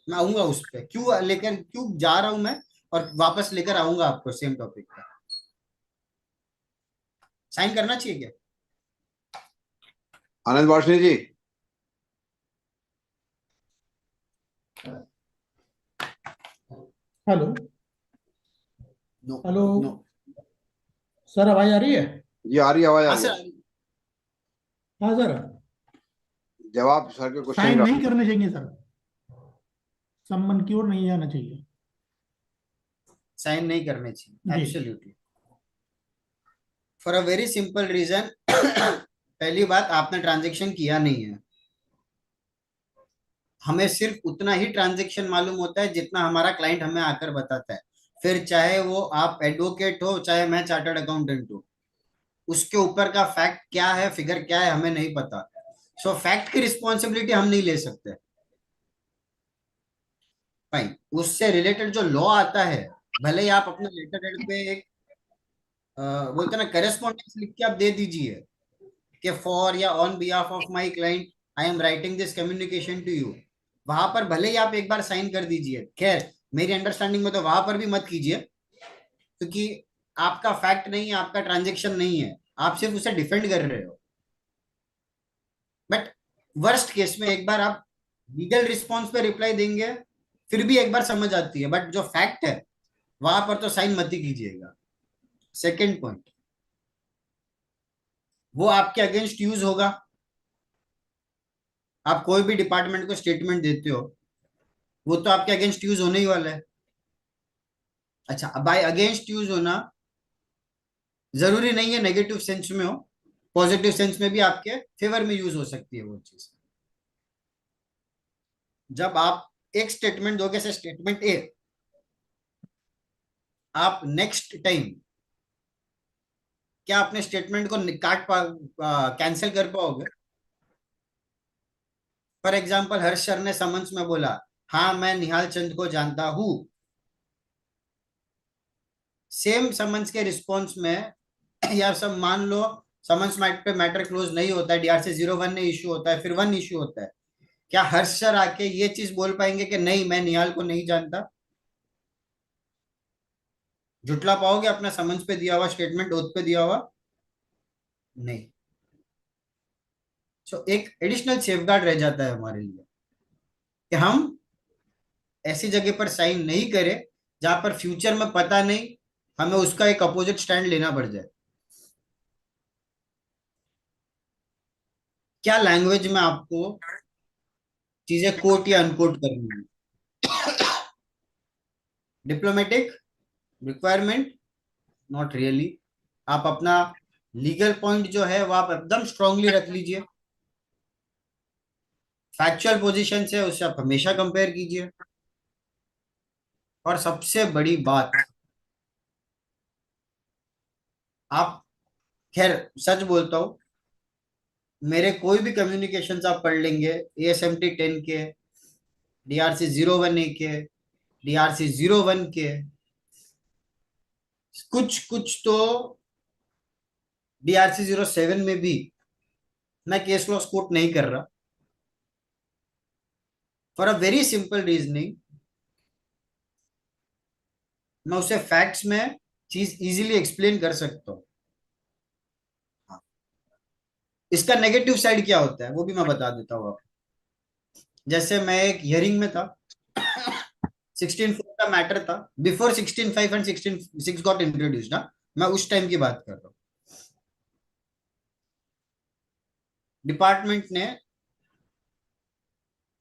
मैं आऊंगा उस पे, क्यों लेकर क्यों जा रहा हूं मैं, और वापस लेकर आऊंगा आपको सेम टॉपिक पे। साइन करना चाहिए क्या? Anand Varshney ji. Hello no hello no sir, आवाज आ रही है? जी आ रही है, आवाज आ हाँ रही है। सर। हाँ सर, जवाब सर के क्वेश्चन साइन का। नहीं करने चाहिए सर, सम्मन की ओर नहीं जाना चाहिए। साइन नहीं करने चाहिए, जी absolutely, for a very simple reason. पहली बात, आपने ट्रांजेक्शन किया नहीं है। हमें सिर्फ उतना ही ट्रांजेक्शन मालूम होता है जितना हमारा क्लाइंट हमें आकर बताता है, फिर चाहे वो आप एडवोकेट हो चाहे मैं चार्टर्ड अकाउंटेंट हूँ। उसके ऊपर का फैक्ट क्या है, फिगर क्या है, हमें नहीं पता। सो फैक्ट की रिस्पॉन्सिबिलिटी हम नहीं ले सकते। फाइन, उससे रिलेटेड जो लॉ आता है, भले ही आप अपने लेटर हेड पे एक बोलते हैं ना करेस्पॉन्डेंस लिख के आप दे दीजिए कि फॉर या on behalf of my client I am writing this communication to you, वहां पर भले ही आप एक बार साइन कर दीजिए। खैर मेरी अंडरस्टैंडिंग में तो वहां पर भी मत कीजिए, क्योंकि आपका फैक्ट नहीं है, आपका ट्रांजेक्शन नहीं है, आप सिर्फ उसे डिफेंड कर रहे हो। बट वर्स्ट केस में एक बार आप लीगल रिस्पॉन्स पे रिप्लाई देंगे, फिर भी एक बार समझ आती है, बट जो फैक्ट है वहां पर तो साइन मत ही कीजिएगा। सेकेंड पॉइंट, वो आपके अगेंस्ट यूज होगा। आप कोई भी डिपार्टमेंट को स्टेटमेंट देते हो, वो तो आपके अगेंस्ट यूज होने ही वाला है। अच्छा, बाय अगेंस्ट यूज होना जरूरी नहीं है नेगेटिव सेंस में हो, पॉजिटिव सेंस में भी आपके फेवर में यूज हो सकती है वो चीज। जब आप एक स्टेटमेंट दोगे से स्टेटमेंट ए, आप नेक्स्ट टाइम क्या अपने स्टेटमेंट को कैंसिल कर पाओगे? फॉर एग्जाम्पल हर्ष सर ने समन्स में बोला, हाँ मैं निहाल चंद को जानता हूं। सेम समन्स के रिस्पॉन्स में यार सब मान लो समन्स पे मैटर क्लोज नहीं होता है, डीआरसी 01 ने इशू होता है, फिर 1 इशू होता है, क्या हर्ष सर आके ये चीज बोल पाएंगे कि नहीं मैं निहाल को नहीं जानता? जुटला पाओगे अपना समन्स पे दिया हुआ स्टेटमेंट, ओथ पे दिया हुआ? नहीं। सो एक एडिशनल सेफगार्ड रह जाता है हमारे लिए कि हम ऐसी जगह पर साइन नहीं करें जहां पर फ्यूचर में पता नहीं हमें उसका एक अपोजिट स्टैंड लेना पड़ जाए। क्या लैंग्वेज में आपको चीजें कोट या अनकोट करनी है? Diplomatic requirement? Not really. आप अपना लीगल पॉइंट जो है वो आप एकदम स्ट्रांगली रख लीजिए। फैक्चुअल पोजीशन से उससे आप हमेशा कंपेयर कीजिए। और सबसे बड़ी बात, आप, खैर सच बोलता हूं, मेरे कोई भी कम्युनिकेशंस आप पढ़ लेंगे, ASMT 10 के, DRC 01A के, DRC 01 के, कुछ कुछ तो DRC 07 में भी मैं केस लॉस कोट नहीं कर रहा, for a very simple reasoning, मैं उसे फैक्ट्स में चीज इजीली एक्सप्लेन कर सकता हूं। इसका नेगेटिव साइड क्या होता है वो भी मैं बता देता हूँ आपको। जैसे मैं एक हियरिंग में था, 16.4 का मैटर था, बिफोर 16.5 एंड 16.6 गॉट इंट्रोड्यूस्ड ना, मैं उस टाइम की बात कर रहा हूँ। डिपार्टमेंट ने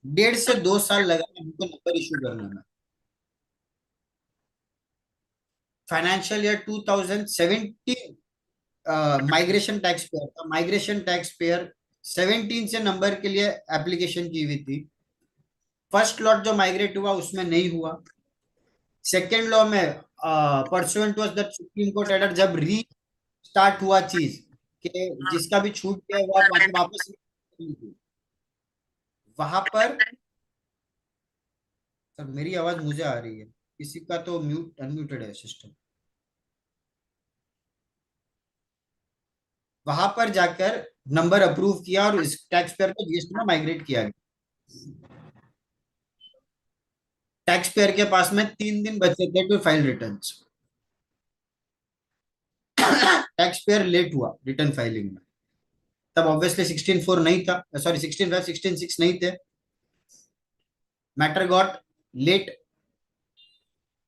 1.5 से 2 साल लगा हमको नंबर इशू करने में। Financial year 2017 migration tax payer था, माइग्रेशन टैक्स पेयर 17 से नंबर के लिए एप्लीकेशन की हुई थी। फर्स्ट लॉट जो माइग्रेट हुआ उसमें नहीं हुआ। सेकेंड लॉ में pursuant was that supreme court order, जब री स्टार्ट हुआ चीज कि जिसका भी छूट गया वो आप वापस वहां पर, सर मेरी आवाज मुझे आ रही है, किसी का तो म्यूट अनम्यूटेड है सिस्टम। वहां पर जाकर नंबर अप्रूव किया और इस टैक्स पेयर को जीएसटी में माइग्रेट किया गया। टैक्स पेयर के पास में 3 दिन बचे थे to file returns. Tax payer late हुआ रिटर्न फाइलिंग में, तब ऑब्वियसली 16.4 नहीं था, सॉरी 16.5 16.6 नहीं थे। Matter got late,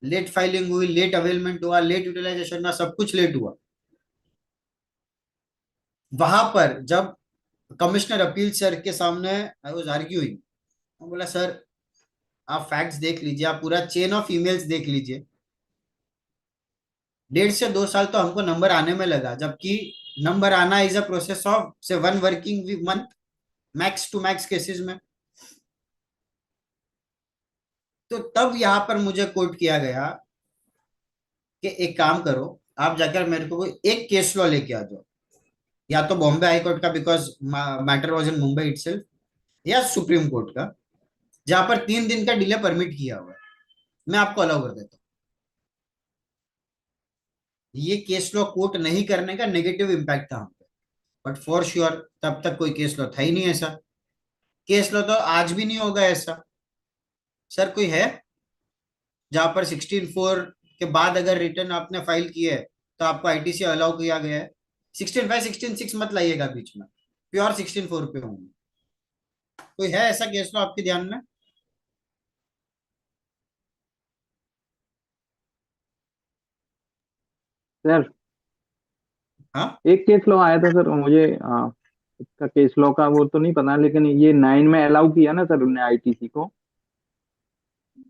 late filing हुई, लेट अवेलमेंट हुआ, लेट यूटिलाइजेशन हुआ, सब कुछ लेट हुआ। वहां पर जब कमिश्नर अपील सर के सामने आई वाज आर्ग्यूइंग, बोला सर आप फैक्ट्स देख लीजिए, आप पूरा चेन ऑफ ईमेल्स देख लीजिए। 1.5 से 2 साल तो हमको नंबर आने में लगा, जबकि नंबर आना इज अ प्रोसेस ऑफ से 1 working month max to max cases में। तो तब यहां पर मुझे कोट किया गया कि एक काम करो, आप जाकर मेरे को कोई एक केस लॉ लेके आ जाओ, या तो बॉम्बे हाई कोर्ट का because matter was in Mumbai itself, या सुप्रीम कोर्ट का जहां पर 3 दिन का डिले परमिट किया हुआ है, मैं आपको अलाउ कर देता हूँ। ये केस लॉ कोट नहीं करने का नेगेटिव इम्पैक्ट था हम पे, बट फॉर श्योर तब तक कोई केस लॉ था ही नहीं ऐसा। केस लॉ तो आज भी नहीं होगा ऐसा। सर कोई है जहां पर 16.4 के बाद अगर रिटर्न आपने फाइल किया है तो आपको आईटीसी अलाउ किया गया है? 16.5 16.6 मत लाइएगा बीच में, प्योर 16.4 पे होंगे। कोई है ऐसा केस लॉ आपके ध्यान में? सर हाँ एक केस लॉ आया था सर, मुझे इसका केस लॉ का वो तो नहीं पता, लेकिन ये 9 में अलाउ किया ना सर उन्होंने आईटीसी को।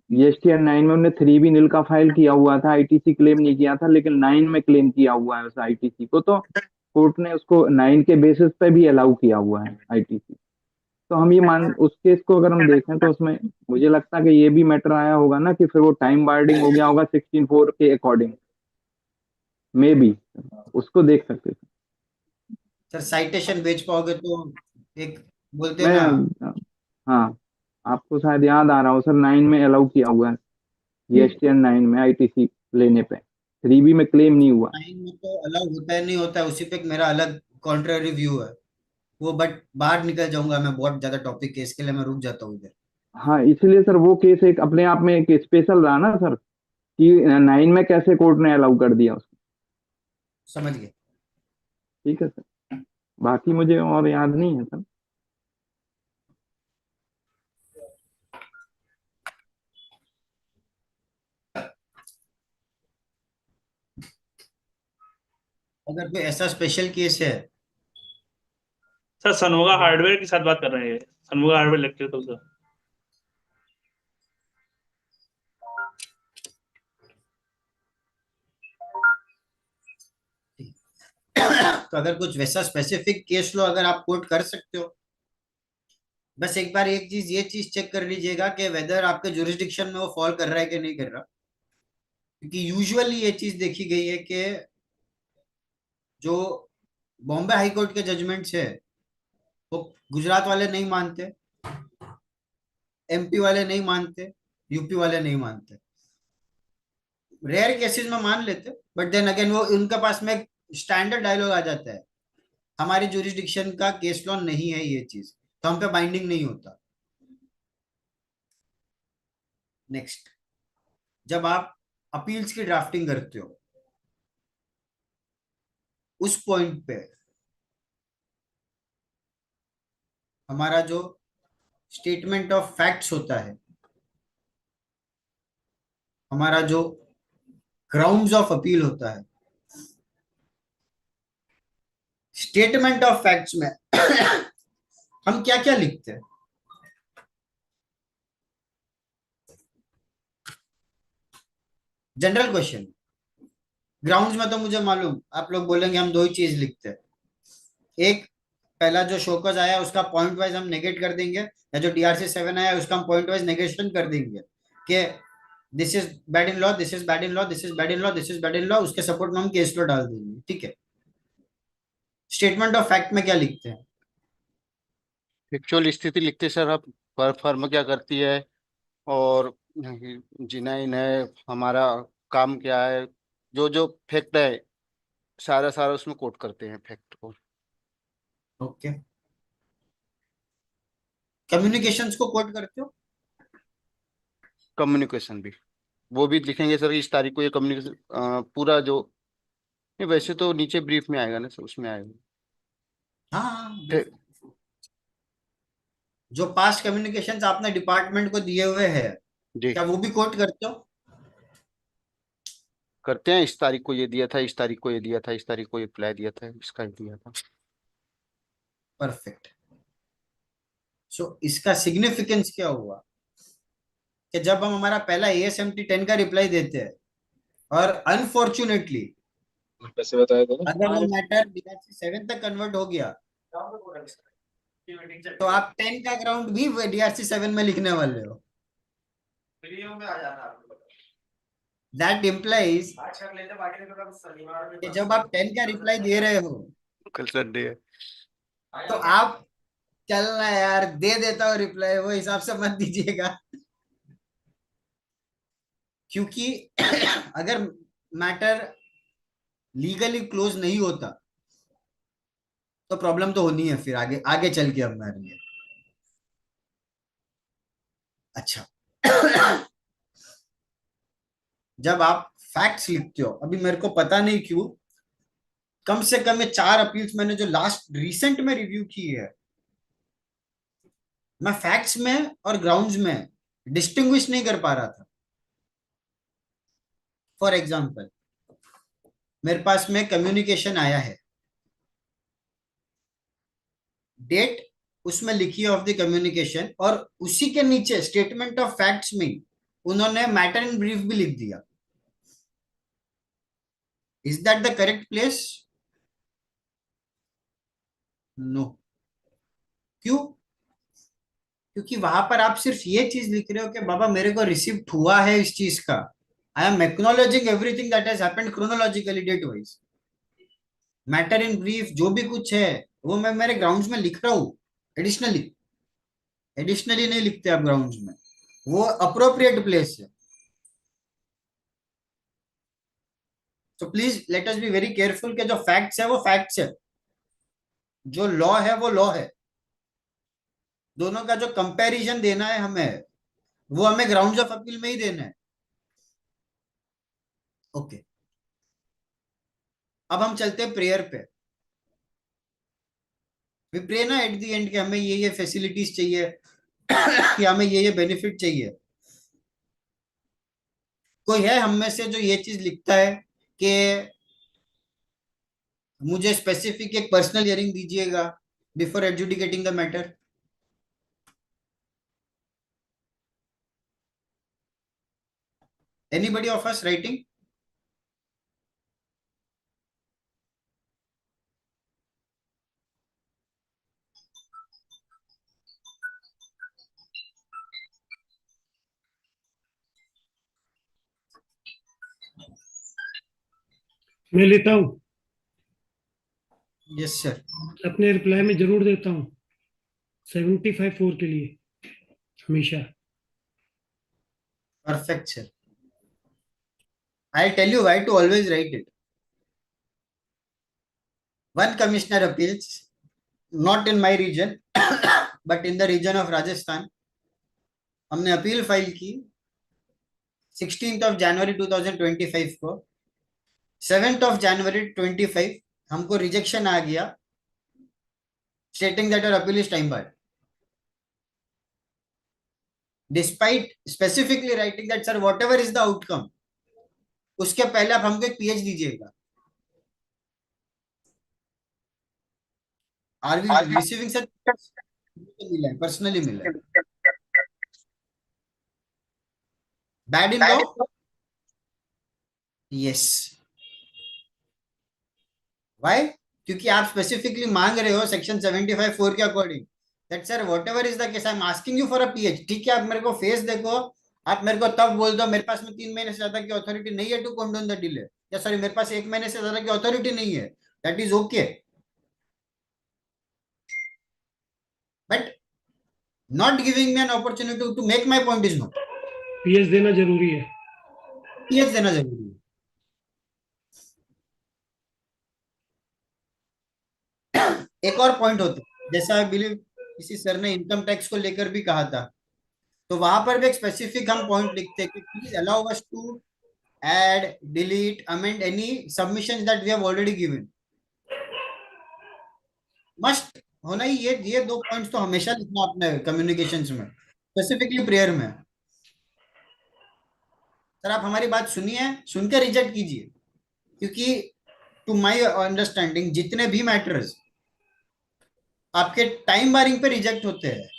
जीएसटी 9 में उन्होंने 3B नील का फाइल किया हुआ था, आईटीसी क्लेम नहीं किया था, लेकिन 9 में क्लेम किया हुआ है उस आईटीसी को, तो कोर्ट ने उसको 9 के बेसिस पे भी अलाउ किया हुआ है आईटीसी। तो हम ये मान उस केस को अगर हम देखें तो उसमें मुझे लगता है कि ये भी मैटर आया होगा ना कि फिर वो टाइम बार्डिंग हो गया होगा 16.4 के अकॉर्डिंग, मे बी उसको देख सकते थे। सर साइटेशन बेच पाओगे तो एक बोलते हैं मैं ना। हाँ, आपको शायद याद आ रहा हो सर, 9 में अलाउ किया हुआ है जीएसटी 9 में आईटीसी लेने पे, 3B में क्लेम नहीं हुआ। 9 में तो अलाउ होता है नहीं होता है, उसी पे एक मेरा अलग कॉन्ट्ररी व्यू है वो, बट बाहर निकल जाऊंगा मैं बहुत ज्यादा टॉपिक केस के लिए, मैं रुक जाता हूँ इधर। हाँ इसलिए सर वो केस एक अपने आप में एक स्पेशल रहा ना सर, कि 9 में कैसे कोर्ट ने अलाउ कर दिया उसको। समझ गए? ठीक है सर, बाकी मुझे और याद नहीं है सर। अगर कोई ऐसा स्पेशल केस है। सर सनोगा हार्डवेयर के साथ बात कर रहे हैं, सनोगा हार्डवेयर इलेक्ट्रिकल सर। तो अगर कुछ वैसा स्पेसिफिक केस लो अगर आप कोट कर सकते हो, बस एक बार एक चीज ये चीज चेक कर लीजिएगा कि वेदर आपके जुरिस्डिक्शन में वो फॉल कर रहा है कि नहीं कर रहा। क्योंकि यूजुअली ये चीज देखी गई है कि जो बॉम्बे हाई कोर्ट के जजमेंट्स है वो गुजरात वाले नहीं मानते, एमपी वाले नहीं मानते, यूपी वाले नहीं मानते। रेयर केसेस में मान लेते, बट देन अगेन वो उनके पास में स्टैंडर्ड डायलॉग आ जाता है हमारी जुरिस्डिक्शन का केस लॉ नहीं है ये चीज, तो हम पे बाइंडिंग नहीं होता। नेक्स्ट, जब आप अपील्स की ड्राफ्टिंग करते हो उस पॉइंट पे हमारा जो स्टेटमेंट ऑफ फैक्ट्स होता है, हमारा जो ग्राउंड्स ऑफ अपील होता है, स्टेटमेंट ऑफ फैक्ट्स में हम क्या क्या लिखते हैं? General question. ग्राउंड्स में तो मुझे मालूम आप लोग बोलेंगे हम दो ही चीज लिखते हैं। एक, पहला जो शोकज आया उसका पॉइंट वाइज हम नेगेट कर देंगे, या जो DRC 7 आया उसका हम पॉइंट वाइज नेगेशन कर देंगे कि this is bad in law, this is bad in law, this is bad in law, this is bad in law, उसके सपोर्ट में हम केस लॉ डाल देंगे। ठीक है। स्टेटमेंट ऑफ फैक्ट में क्या लिखते हैं? एक्चुअल स्थिति लिखते सर आप, फर्म क्या करती है और जिनाइन है, हमारा काम क्या है, जो जो फैक्ट है सारा सारा उसमें कोट करते हैं फैक्ट को। ओके। कम्युनिकेशंस को कोट करते हो? कम्युनिकेशन भी वो भी लिखेंगे सर, इस तारीख को ये कम्युनिकेशन पूरा जो, नहीं वैसे तो नीचे ब्रीफ में आएगा ना सर, उसमें आएगा। हाँ, फिर जो पास्ट कम्युनिकेशंस आपने डिपार्टमेंट को दिए हुए हैं जी क्या वो भी कोट करते हो? करते हैं, इस तारीख को ये दिया था, इस तारीख को ये दिया था, इस तारीख को ये अप्लाई दिया था, इसका ये दिया था। परफेक्ट। सो इसका सिग्निफिकेंस क्या हुआ कि जब हम हमारा पहला ASMT 10 का रिप्लाई देते हैं और अनफॉर्चुनेटली कैसे बताया था ना, अगर वो मैटर DRC 7 तक कन्वर्ट हो गया तो आप 10 का ग्राउंड भी DRC 7 में लिखने वाले हो। दैट इम्प्लाइज कि जब आप 10 का रिप्लाई दे रहे हो कल संडे है तो आप चलना यार दे देता हूँ रिप्लाई, वो हिसाब से मत दीजिएगा। क्योंकि अगर मैटर लीगली क्लोज नहीं होता तो प्रॉब्लम तो होनी है फिर आगे आगे चल के हमारे लिए। अच्छा, जब आप फैक्ट्स लिखते हो, अभी मेरे को पता नहीं क्यों कम से कम ये 4 अपील्स मैंने जो लास्ट रिसेंट में रिव्यू की है, मैं फैक्ट्स में और ग्राउंड्स में डिस्टिंग्विश नहीं कर पा रहा था। फॉर एग्जाम्पल, मेरे पास में कम्युनिकेशन आया है, डेट उसमें लिखी है ऑफ द कम्युनिकेशन, और उसी के नीचे स्टेटमेंट ऑफ फैक्ट्स में उन्होंने मैटर इन ब्रीफ भी लिख दिया। Is that the correct place? No. क्यों? क्योंकि वहां पर आप सिर्फ ये चीज लिख रहे हो कि बाबा मेरे को रिसिप्ट हुआ है इस चीज का, I am acknowledging everything that has happened chronologically date wise. Matter in brief जो भी कुछ है वो मैं मेरे ग्राउंड्स में लिख रहा हूं। एडिशनली एडिशनली नहीं लिखते आप ग्राउंड्स में, वो अप्रोप्रिएट प्लेस है। तो please let us be very careful कि जो फैक्ट्स है वो फैक्ट्स है, जो लॉ है वो लॉ है। दोनों का जो कंपैरिजन देना है हमें, वो हमें ग्राउंड्स ऑफ अपील में ही देना है। ओके, अब हम चलते हैं प्रेयर पे। वी प्रे ना एट द एंड कि हमें ये फैसिलिटीज चाहिए या हमें ये बेनिफिट चाहिए। कोई है हम में से जो ये चीज लिखता है कि मुझे स्पेसिफिक एक पर्सनल हियरिंग दीजिएगा before adjudicating the matter? Anybody of us writing? मैं लेता हूँ, यस सर। अपने रिप्लाई में जरूर देता हूँ 75-4 के लिए हमेशा। Perfect sir. I tell you why to always write it. one commissioner appeals, not in my region but in the region of Rajasthan. हमने अपील फाइल की 16th of January 2025 को. 7th of January 25 हमको rejection आ गया stating that our appeal is time barred, despite specifically writing that sir whatever is the outcome, उसके पहले आप हमको एक PH दीजिएगा. Are we receiving such? मिला है, personally मिला है. Bad in law? Yes. Why? क्योंकि आप स्पेसिफिकली मांग रहे हो सेक्शन 75(4) के according that sir whatever is the case I am asking you for a pH. ठीक है, आप मेरे को फेस देखो, आप मेरे को तब बोल दो मेरे पास में 3 महीने से ज्यादा की अथॉरिटी नहीं है टू कंडोन द डिले, या सॉरी मेरे पास 1 महीने से ज्यादा की अथॉरिटी नहीं है, that is okay. But not giving me an opportunity to make my point is not. PH देना जरूरी है. पीएच देना जरूरी है. एक और पॉइंट होता है, जैसा आई बिलीव किसी सर ने इनकम टैक्स को लेकर भी कहा था, तो वहां पर भी एक स्पेसिफिक हम पॉइंट लिखते हैं कि please allow us to add, delete, amend any submissions that we have already given. Must होना ही ये 2 पॉइंट्स तो हमेशा लिखना अपने कम्युनिकेशंस में, स्पेसिफिकली प्रेयर में. सर आप हमारी बात सुनिए, सुनकर रिजेक्ट कीजिए, क्योंकि टू माय अंडरस्टैंडिंग जितने भी मैटर्स आपके टाइम बारिंग पे रिजेक्ट होते हैं,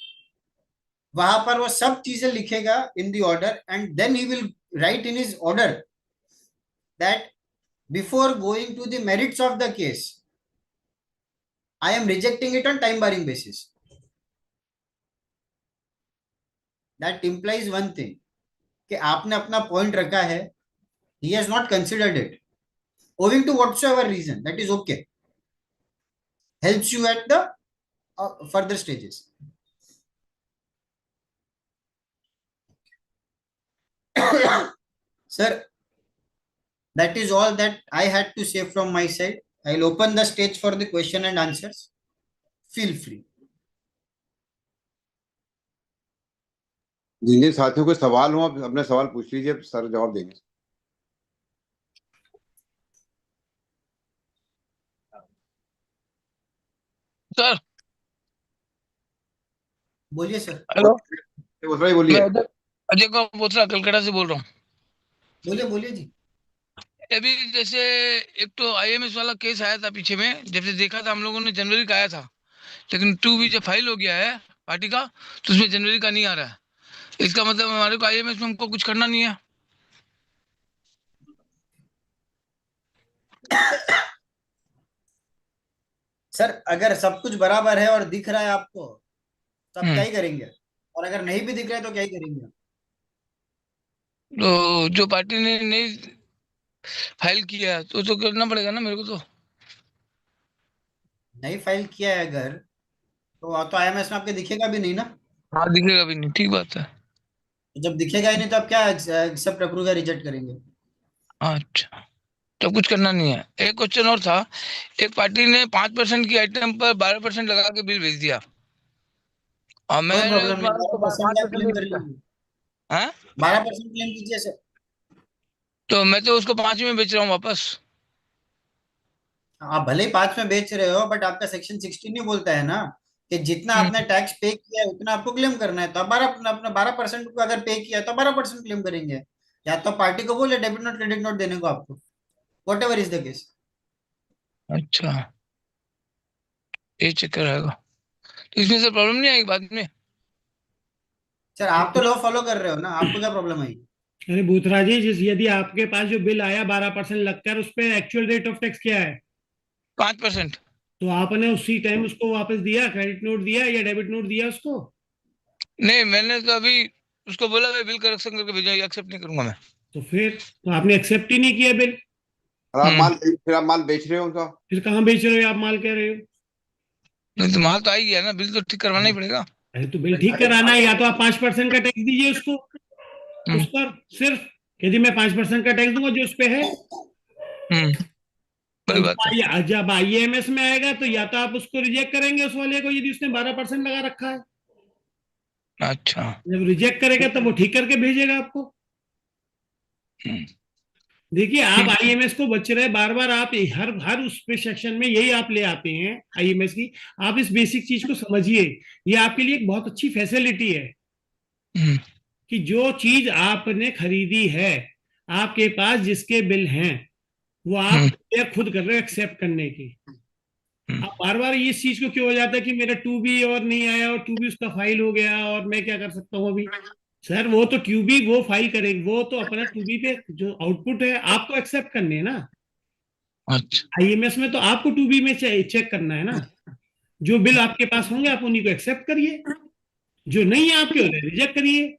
वहां पर वो सब चीजें लिखेगा in the order and then he will write in his order that before going to the merits of the case I am rejecting it on time barring basis. That implies one thing कि आपने अपना point रखा है, he has not considered it owing to whatsoever reason, that is okay, helps you at the further stages. Sir, that is all that I had to say from my side. I'll open the stage for the question and answers. Feel free. जिन साथियों को सवाल हो आप अपने सवाल पूछ लीजिए, sir जवाब देंगे. सर बोलिए सर. हेलो, बोलिए. अजय कपूर कलकत्ता से बोल रहा हूँ. बोलिए जी. अभी जैसे एक तो आईएमएस वाला केस आया था पीछे में, जब से देखा था हम लोगों ने जनवरी का आया था, लेकिन 2B जब फाइल हो गया है पार्टी का तो उसमें जनवरी का नहीं आ रहा है. इसका मतलब हमारे को आईएमएस में हमको कुछ करना नहीं है. सर अगर सब कुछ बराबर है और दिख रहा है आपको तो आप क्या ही करेंगे, और अगर नहीं भी दिख रहा है तो क्या ही करेंगे. तो जो पार्टी ने नहीं फाइल किया है तो करना पड़ेगा ना मेरे को. तो नहीं फाइल किया है अगर तो आईएमएस में आपके दिखेगा भी नहीं ना. हाँ दिखेगा भी नहीं, ठीक बात है. जब दिखेगा ही नहीं तो आप क्या एक्सेप्ट अप्रूव या रिजेक्ट करेंगे. अच्छा, तो कुछ करना नहीं है. एक क्वेश्चन और था, एक पार्टी ने 5% की आइटम पर 12% लगा के बिल भेज दिया और मैं 12% क्लेम कीजिए सर. तो मैं तो उसको 5 में बेच रहा हूँ वापस. आप भले ही 5 में बेच रहे हो, बट आपका सेक्शन 16 नहीं बोलता है ना कि जितना आपने टैक्स पे किया है उतना आपको क्लेम करना है. तो आप 12% को अगर पे किया तो 12% क्लेम करेंगे, या तो पार्टी को बोले डेबिट नोट क्रेडिट नोट देने को आपको, व्हाटएवर इज द केस. अच्छा, ये चक्कर आएगा तो इसमें से प्रॉब्लम नहीं आएगी बाद में. सर आप तो लॉ फॉलो कर रहे हो ना, आपको क्या प्रॉब्लम आई. अरे भूतराज जी, यदि आपके पास जो बिल आया 12% लगकर, उस पे एक्चुअल रेट ऑफ टैक्स क्या है? 5%. तो आपने उसी टाइम उसको वापस दिया, क्रेडिट नोट दिया या डेबिट नोट दिया उसको? नहीं, मैंने तो अभी उसको बोला मैं बिल करेक्शन करके भेजा, एक्सेप्ट नहीं करूंगा मैं. तो फिर तो आपने एक्सेप्ट ही नहीं किया बिल. फिर आप माल बेच रहे हो उनका. फिर कहाँ बेच रहे हो आप माल, कह रहे हो? नहीं तो माल तो आ ही गया ना, बिल तो ठीक करवाना ही पड़ेगा. अरे तो बिल ठीक कराना है, या तो आप 5% का टैक्स दीजिए उसको, उस पर सिर्फ. यदि मैं 5% का टैक्स दूंगा जो उस पे है, बड़ी बात है। जब IAMS में आएगा तो या तो आप उसको रिजेक्ट करेंगे उस वाले को, यदि उसने 12% लगा रखा है। अच्छा। जब रिजेक्ट करेगा तब वो ठीक करके भेजेगा आपको। देखिए, आप IAMS को बच रहे बार बार, आप हर उस पे सेक्शन में यही आप ले आते हैं IAMS की। आप इस बेसिक चीज को समझिए, ये आपके लिए एक बहुत अच्छी फैसिलिटी है कि जो चीज आपने खरीदी है, आपके पास जिसके बिल हैं, वो आप खुद कर रहे हो एक्सेप्ट करने की। अब बार बार इस चीज को क्यों हो जाता है कि मेरा 2B और नहीं आया और 2B उसका फाइल हो गया और मैं क्या कर सकता हूँ अभी। सर वो तो 2B वो फाइल करेगी, वो तो अपना 2B पे जो आउटपुट है आपको एक्सेप्ट करने है ना। अच्छा। IAMS में तो आपको 2B में चेक करना है ना। जो बिल आपके पास होंगे आप उन्हीं को एक्सेप्ट करिए, जो नहीं है आपके रिजेक्ट करिए।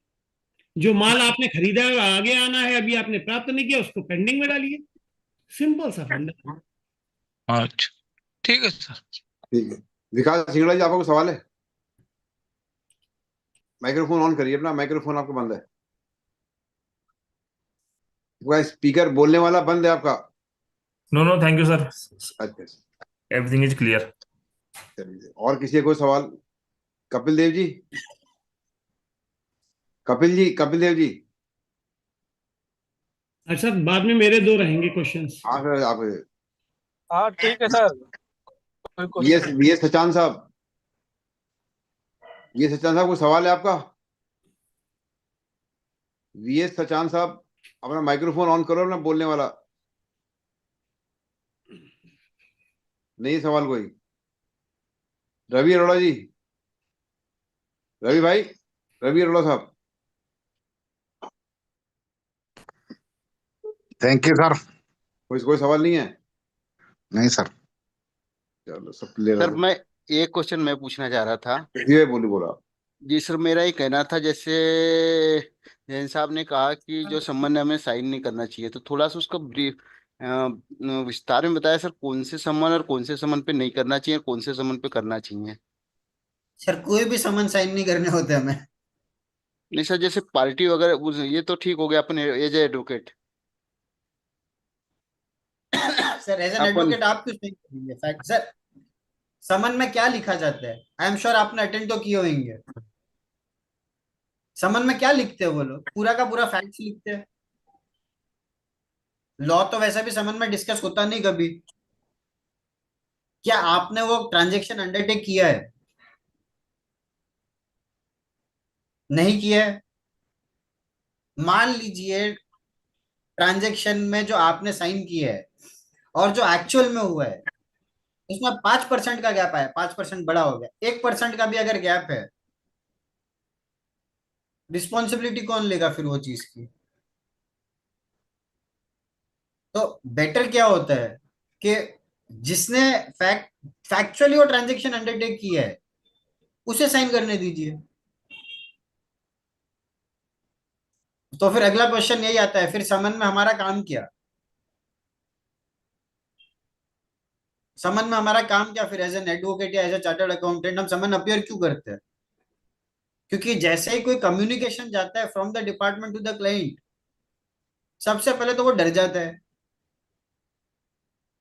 जो माल आपने खरीदा है आगे आना है, अभी आपने प्राप्त नहीं किया, उसको पेंडिंग में डालिए। सिंपल सा फंडा। अच्छा, ठीक है सर। ठीक है। विकास सिंगड़ा जी, आपका कोई सवाल है? माइक्रोफोन ऑन करिए अपना, माइक्रोफोन आपका बंद है। स्पीकर बोलने वाला बंद है आपका। नो थैंक यू सर, अच्छा, एवरीथिंग इज क्लियर। चलिए, और किसी का कोई सवाल? कपिल देव जी, कपिल देव जी। अच्छा, बाद में मेरे 2 रहेंगे क्वेश्चंस। आप हाँ ठीक है सर। वीएस सचान साहब, कोई सवाल है आपका? वीएस सचान साहब, अपना माइक्रोफोन ऑन करो ना, बोलने वाला। नहीं सवाल कोई? रवि अरोड़ा जी, रवि भाई, रवि अरोड़ा साहब। Thank you sir. कोई सवाल नहीं है? नहीं सर। चलो, सब क्लियर सर हो। मैं एक क्वेश्चन मैं पूछना चाह रहा था। जी बोला। जी सर, मेरा ये कहना था, जैसे जैन साहब ने कहा कि जो संबंध हमें साइन नहीं करना चाहिए, तो थोड़ा सा उसका ब्रीफ विस्तार में बताया सर, कौन से संबंध और कौन से संबंध पे नहीं करना चाहिए, कौन से संबंध पे करना चाहिए। सर कोई भी समन साइन नहीं करने होते हमें। नहीं सर, जैसे पार्टी वगैरह ये तो ठीक हो गया, अपन as advocate. Sir as an advocate आप क्यों साइन करेंगे? फैक्ट सर, समन में क्या लिखा जाता है? आई एम श्योर आपने अटेंड तो किए होंगे। समन में क्या लिखते हैं वो लोग? पूरा का पूरा फैक्ट्स लिखते हैं। लॉ तो वैसे भी समन में डिस्कस होता नहीं कभी। क्या आपने वो ट्रांजेक्शन अंडरटेक किया है? नहीं किया है। मान लीजिए ट्रांजेक्शन में जो आपने साइन किया है और जो एक्चुअल में हुआ है उसमें 5% का गैप आया, 5% बड़ा हो गया, 1% का भी अगर गैप है, रिस्पॉन्सिबिलिटी कौन लेगा फिर वो चीज की? तो बेटर क्या होता है कि जिसने फैक्चुअली वो ट्रांजेक्शन अंडरटेक किया है उसे साइन करने दीजिए। तो फिर अगला क्वेश्चन यही आता है, फिर समन में हमारा काम क्या? समन में हमारा काम क्या फिर? एज एन एडवोकेट या एज ए चार्टर्ड अकाउंटेंट हम समन अपियर क्यों करते हैं? क्योंकि जैसे ही कोई कम्युनिकेशन जाता है from the department to the client, सबसे पहले तो वो डर जाता है।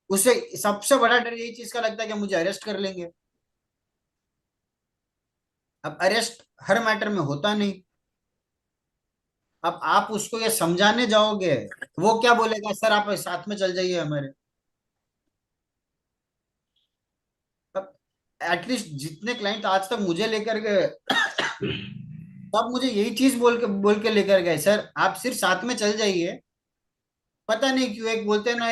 उसे सबसे बड़ा डर यही चीज का लगता है कि मुझे अरेस्ट कर लेंगे। अब अरेस्ट हर मैटर में होता नहीं। अब आप उसको ये समझाने जाओगे, वो क्या बोलेगा? सर आप साथ में चल जाइए हमारे। अब एटलीस्ट जितने क्लाइंट आज तक मुझे लेकर गए तब मुझे यही चीज बोल के लेकर गए, सर आप सिर्फ साथ में चल जाइए। पता नहीं क्यों एक बोलते हैं ना,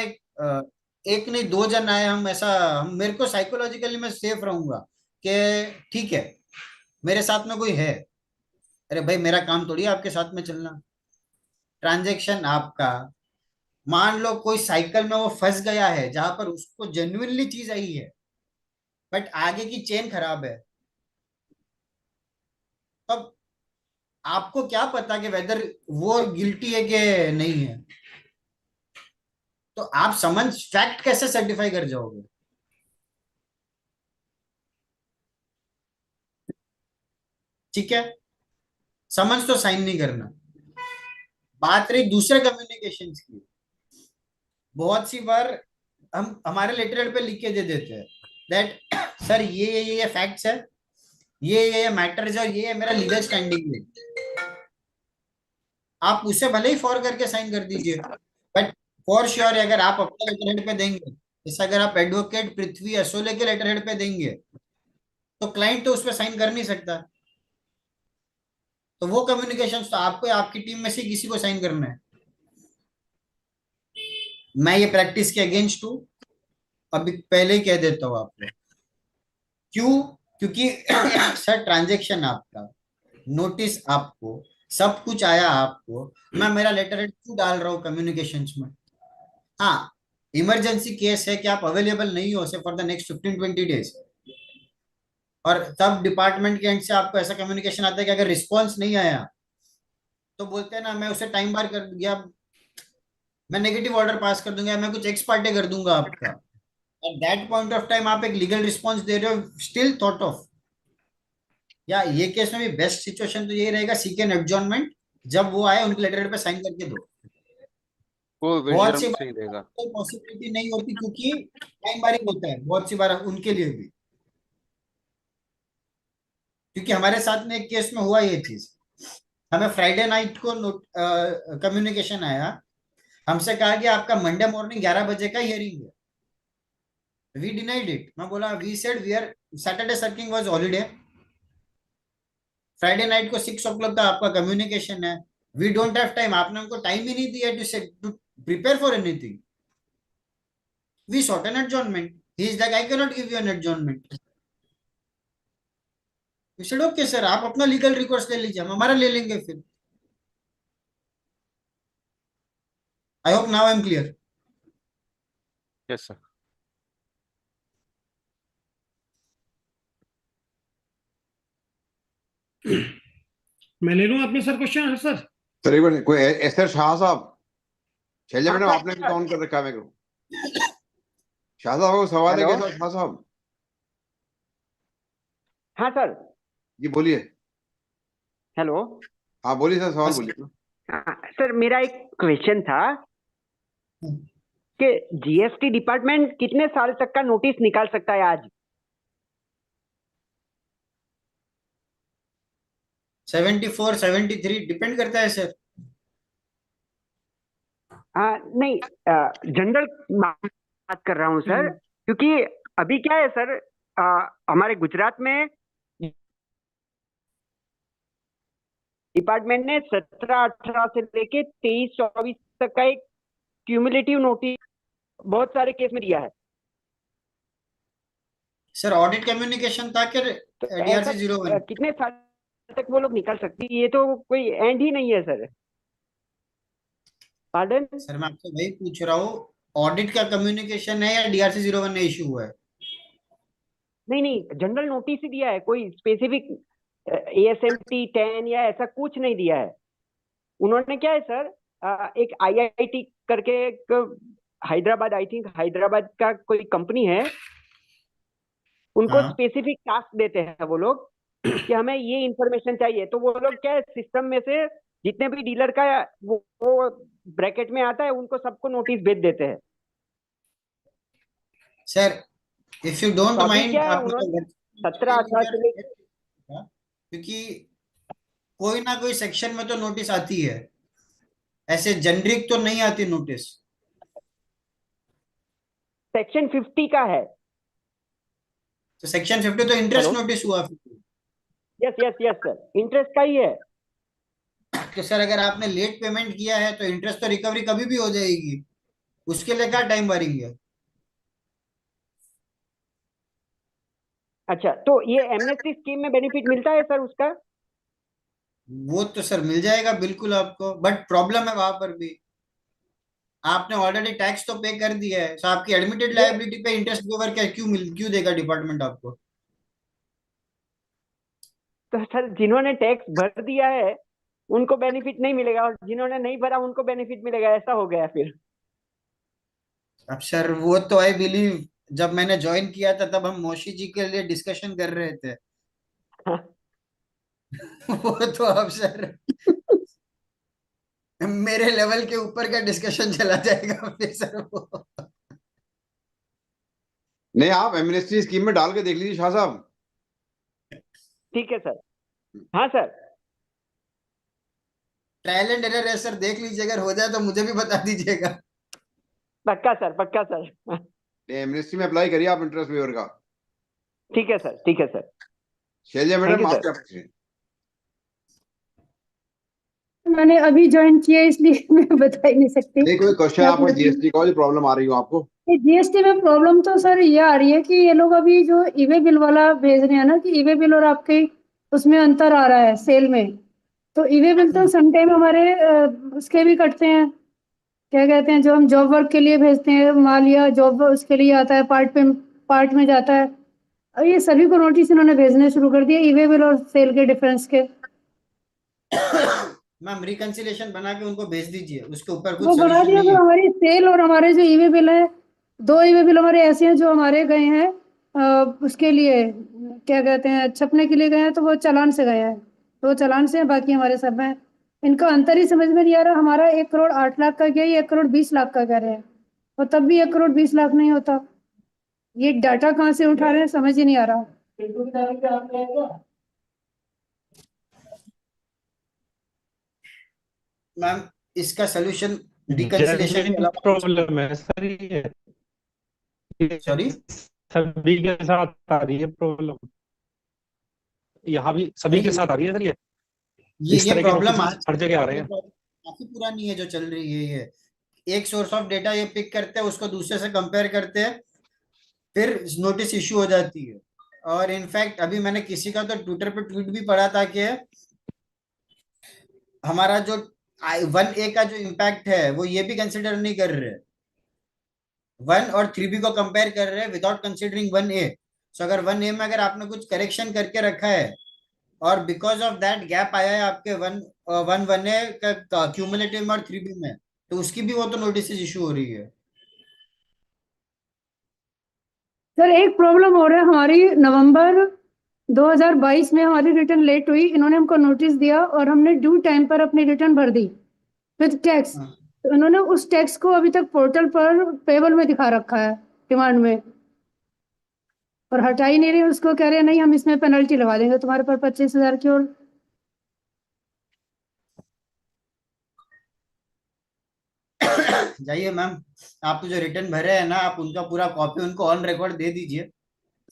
एक नहीं 2 जन आए, हम ऐसा मेरे को साइकोलॉजिकली मैं सेफ रहूंगा कि ठीक है मेरे साथ में कोई है। अरे भाई मेरा काम थोड़ी है आपके साथ में चलना। ट्रांजेक्शन आपका, मान लो कोई साइकिल में वो फंस गया है जहां पर उसको जेन्युइनली चीज आई है बट आगे की चेन खराब है, तब आपको क्या पता कि वेदर वो गिल्टी है कि नहीं है? तो आप समन फैक्ट कैसे सर्टिफाई कर जाओगे? ठीक है, समन्स तो साइन नहीं करना। बात रही दूसरे कम्युनिकेशंस की, बहुत सी बार हम हमारे लेटर पे लिख के दे देते हैं दैट सर ये फैक्ट्स है, ये मैटर्स है और ये मेरा लीगल स्टैंडिंग है। आप उसे भले ही फॉर करके साइन कर दीजिए, बट फॉर श्योर अगर आप अपने लेटर हेड पे देंगे, जैसे अगर आप एडवोकेट पृथ्वी असोले के लेटर हेड पे देंगे तो क्लाइंट तो उस पर साइन कर नहीं सकता। तो वो कम्युनिकेशन तो आपको आपकी टीम में से किसी को साइन करना है। मैं ये प्रैक्टिस के अगेंस्ट हूं, अभी पहले ही कह देता हूं आपको। क्यों? क्योंकि सर ट्रांजेक्शन आपका, नोटिस आपको, सब कुछ आया आपको, मैं मेरा लेटर हेड क्यों डाल रहा हूँ कम्युनिकेशंस में? हाँ, इमरजेंसी केस है कि आप अवेलेबल नहीं हो से फॉर द नेक्स्ट 15-20 डेज, और तब डिपार्टमेंट के एंड से आपको ऐसा कम्युनिकेशन आता है कि अगर रिस्पॉन्स नहीं आया तो बोलते हैं ना, मैं उसे टाइम बार कर दिया, मैं नेगेटिव ऑर्डर पास कर दूंगा, मैं कुछ एक्स पार्टे कर दूंगा आपका। At that point of time आप एक लीगल रिस्पॉन्स दे रहे हो, स्टिल थॉट ऑफ, या ये केस में भी बेस्ट सिचुएशन तो यही रहेगा, सीक एन एडजॉर्नमेंट, जब वो आए उनके लेटर पे साइन करके दो। वो बहुत सी विजडम बार सही रहेगा। कोई पॉसिबिलिटी नहीं होती क्योंकि टाइम बारिंग होता है बहुत सी बार उनके लिए भी, क्योंकि हमारे साथ में एक केस में हुआ ये चीज। हमें फ्राइडे नाइट को कम्युनिकेशन आया, हमसे कहा कि आपका मंडे मॉर्निंग 11 बजे का हियरिंग है। We denied it. मैं बोला we said we are, Saturday सर्किंग वाज हॉलीडे, फ्राइडे नाइट को 6 o'clock का आपका कम्युनिकेशन है, वी डोंट हैव टाइम। आपने हमको टाइम ही नहीं दिया to prepare for anything. We sought an adjournment, he is like I can not give you an adjournment. We said okay sir, आप अपना लीगल रिकॉर्ड्स ले लीजिए, हम हमारा ले लेंगे फिर। I hope now I am clear. Yes sir. मैं ले लूं अपने सर क्वेश्चन सर। सर एक बार कोई एसआर शाह साहब, शैलजा मैडम आपने भी काउंट कर रखा है मेरे को। शाह साहब को सवाल है हेलो। क्या शाह साहब? हाँ सर। जी बोलिए। हेलो। हाँ बोलिए सर, सवाल बोलिए। हाँ, सर मेरा एक क्वेश्चन था कि जीएसटी डिपार्टमेंट कितने साल तक का नोटिस निकाल सकता है आज? 74, 73 डिपेंड करता है सर। हाँ नहीं, जनरल बात कर रहा हूँ सर, क्योंकि अभी क्या है सर, हमारे गुजरात में डिपार्टमेंट ने 17-18 से लेके 23-24 तक का एक क्यूमुलेटिव नोटिस बहुत सारे केस में दिया है। सर ऑडिट कम्युनिकेशन था कि डीआरसी 01? कितने साल तक वो लोग निकाल सकती है? ये तो कोई एंड ही नहीं है सर। पार्डन सर मैं आपसे वही पूछ रहा हूँ, ऑडिट का कम्युनिकेशन है या डीआरसी 01 ने इशू हुआ है? नहीं, जनरल नोटिस ही दिया है, कोई स्पेसिफिक ASMT 10 या ऐसा कुछ नहीं दिया है। उन्होंने क्या है सर, एक IIT करके एक हैदराबाद, आई थिंक हैदराबाद का कोई कंपनी है, उनको स्पेसिफिक टास्क देते हैं वो लोग कि हमें ये इंफॉर्मेशन चाहिए, तो वो लोग क्या है सिस्टम में से जितने भी डीलर का वो ब्रैकेट में आता है उनको सबको नोटिस भेज देते हैं। Sir if you don't mind, आप 17-18 से लेकर, क्योंकि कोई ना कोई सेक्शन में तो नोटिस आती है, ऐसे जेनरिक तो नहीं आती नोटिस। सेक्शन 50 का है। तो सेक्शन 50 तो इंटरेस्ट नोटिस हुआ। यस सर, इंटरेस्ट का ही है। तो सर अगर आपने लेट पेमेंट किया है तो इंटरेस्ट तो रिकवरी कभी भी हो जाएगी, उसके लिए क्या टाइम बारिंग है? अच्छा, तो ये एमनेस्टी स्कीम में बेनिफिट मिलता है सर उसका? वो तो सर मिल जाएगा बिल्कुल आपको, बट प्रॉब्लम है वहां पर भी, आपने ऑलरेडी टैक्स तो पे कर दिया है, तो आपकी एडमिटेड लायबिलिटी पे इंटरेस्ट वेवर क्यों देगा डिपार्टमेंट आपको? तो सर जिन्होंने टैक्स भर दिया है उनको बेनिफिट नहीं मिलेगा, और जिन्होंने नहीं भरा उनको बेनिफिट मिलेगा, ऐसा हो गया फिर। अब सर वो तो आई बिलीव जब मैंने ज्वाइन किया था तब हम मोशी जी के लिए डिस्कशन कर रहे थे। वो तो अब सर मेरे लेवल के ऊपर का डिस्कशन चला जाएगा फिर सर वो। नहीं, आप एमनेस्टी स्कीम में डाल के देख लीजिए शाह साहब। ठीक है सर। हाँ सर। ट्रायल एंड एरर है सर, देख लीजिए, अगर हो जाए तो मुझे भी बता दीजिएगा। पक्का सर, पक्का सर। एमनेस्टी में अप्लाई करिए आप इंटरेस्ट वेवर का। ठीक है सर, ठीक है sir. Shailaja Thank madam, you, आप sir. क्या पूछ रहे हैं? मैंने अभी ज्वाइन किया इसलिए मैं बता ही नहीं सकती। नहीं, कोई क्वेश्चन आपको जीएसटी का प्रॉब्लम आ रही हो आपको? जीएसटी में प्रॉब्लम तो सर ये आ रही है कि ये लोग अभी जो ईवे बिल वाला भेज रहे हैं ना, कि ईवे बिल और आपके उसमें अंतर आ रहा है सेल में। तो ईवे बिल तो समटाइम हमारे उसके भी कटते हैं, क्या कहते हैं, जो हम जॉब वर्क के लिए भेजते हैं माल या जॉब उसके लिए आता है, पार्ट में जाता है। और ये सभी को नोटिस इन्होंने भेजने शुरू कर दिया ईवे बिल और सेल के डिफरेंस के। मैम रिकंसिलेशन बना के उनको भेज दीजिए, उसके ऊपर कुछ वो बना सॉल्यूशन दिया, नहीं तो है। हमारी सेल और हमारे जो ईवे बिल है, 2 ईवे बिल हमारे ऐसे हैं जो हमारे गए हैं उसके लिए, क्या कहते हैं, छपने के लिए गए हैं, तो वो चालान से गए हैं, तो वो चालान से हैं, बाकी हमारे सब हैं। इनका अंतर ही समझ में नहीं आ रहा। हमारा 1 करोड़ 8 लाख का गया, ये 1 करोड़ 20 लाख का कह रहे हैं, और तब भी 1 करोड़ 20 लाख नहीं होता। ये डाटा कहाँ से उठा रहे हैं समझ ही नहीं आ रहा। मैम इसका सोल्यूशन रिकंसिलेशन के अलावा प्रॉब्लम है सर, ये सॉरी सभी के साथ आ रही है प्रॉब्लम, यहाँ भी सभी के साथ आ रही है सर। इस ये तरह के प्रॉब्लम notices हर जगह आ रहे हैं। काफी पुरानी है जो चल रही है। ये एक सोर्स ऑफ डेटा ये पिक करते हैं, उसको दूसरे से कंपेयर करते हैं, फिर नोटिस इश्यू हो जाती है। और इनफैक्ट अभी मैंने किसी का तो ट्विटर पे ट्वीट भी पढ़ा था कि हमारा जो 1A का जो इम्पैक्ट है वो ये भी कंसिडर नहीं कर रहे, 1 और 3B को कंपेयर कर रहे हैं विदाउट कंसिडरिंग 1A। सो अगर 1A में अगर आपने कुछ करेक्शन करके रखा है और बिकॉज ऑफ दैट गैप आया है आपके 1A का क्यूमुलेटिव में और 3B में, तो उसकी भी वो तो नोटिस इशू हो रही है। सर एक प्रॉब्लम हो रहा है, हमारी नवंबर 2022 में हमारी रिटर्न लेट हुई, इन्होंने हमको नोटिस दिया और हमने ड्यू टाइम पर अपनी रिटर्न भर दी विद टैक्स। तो इन्होंने उस टैक्स को अभी तक पोर्टल पर पेबल में दिखा रखा है, डिमांड में, और हटा ही नहीं रहे। उसको कह रहे हैं नहीं हम इसमें पेनल्टी लगा देंगे तुम्हारे पर 25,000 की। और जाइए मैम, आप जो रिटर्न भरे हैं ना, आप उनका पूरा कॉपी उनको ऑन रिकॉर्ड दे दीजिए।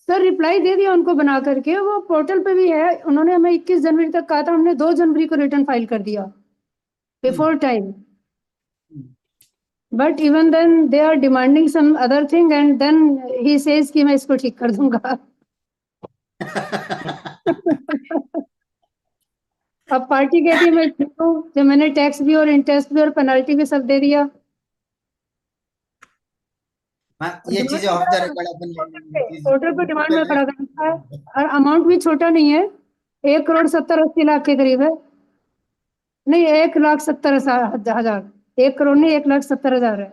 सर रिप्लाई दे दिया उनको बना करके, वो पोर्टल पे भी है। उन्होंने हमें 21 जनवरी तक कहा था, हमने 2 जनवरी को रिटर्न फाइल कर दिया before time. But even then they are demanding some other thing and then he says कि मैं इसको ठीक कर दूंगा। अब पार्टी कहती है मैं ठीक हूँ, जब मैंने टैक्स भी और इंटरेस्ट भी और पेनल्टी भी सब दे दिया। ये चीजें ऑफ द रिकॉर्ड अपन ले लेंगे। पोर्टल पे डिमांड में खड़ा कर रखा है, और अमाउंट भी छोटा नहीं है, 1 करोड़ 70-80 लाख के करीब है। नहीं 1,70,000, 1 करोड़ नहीं 1,70,000 है।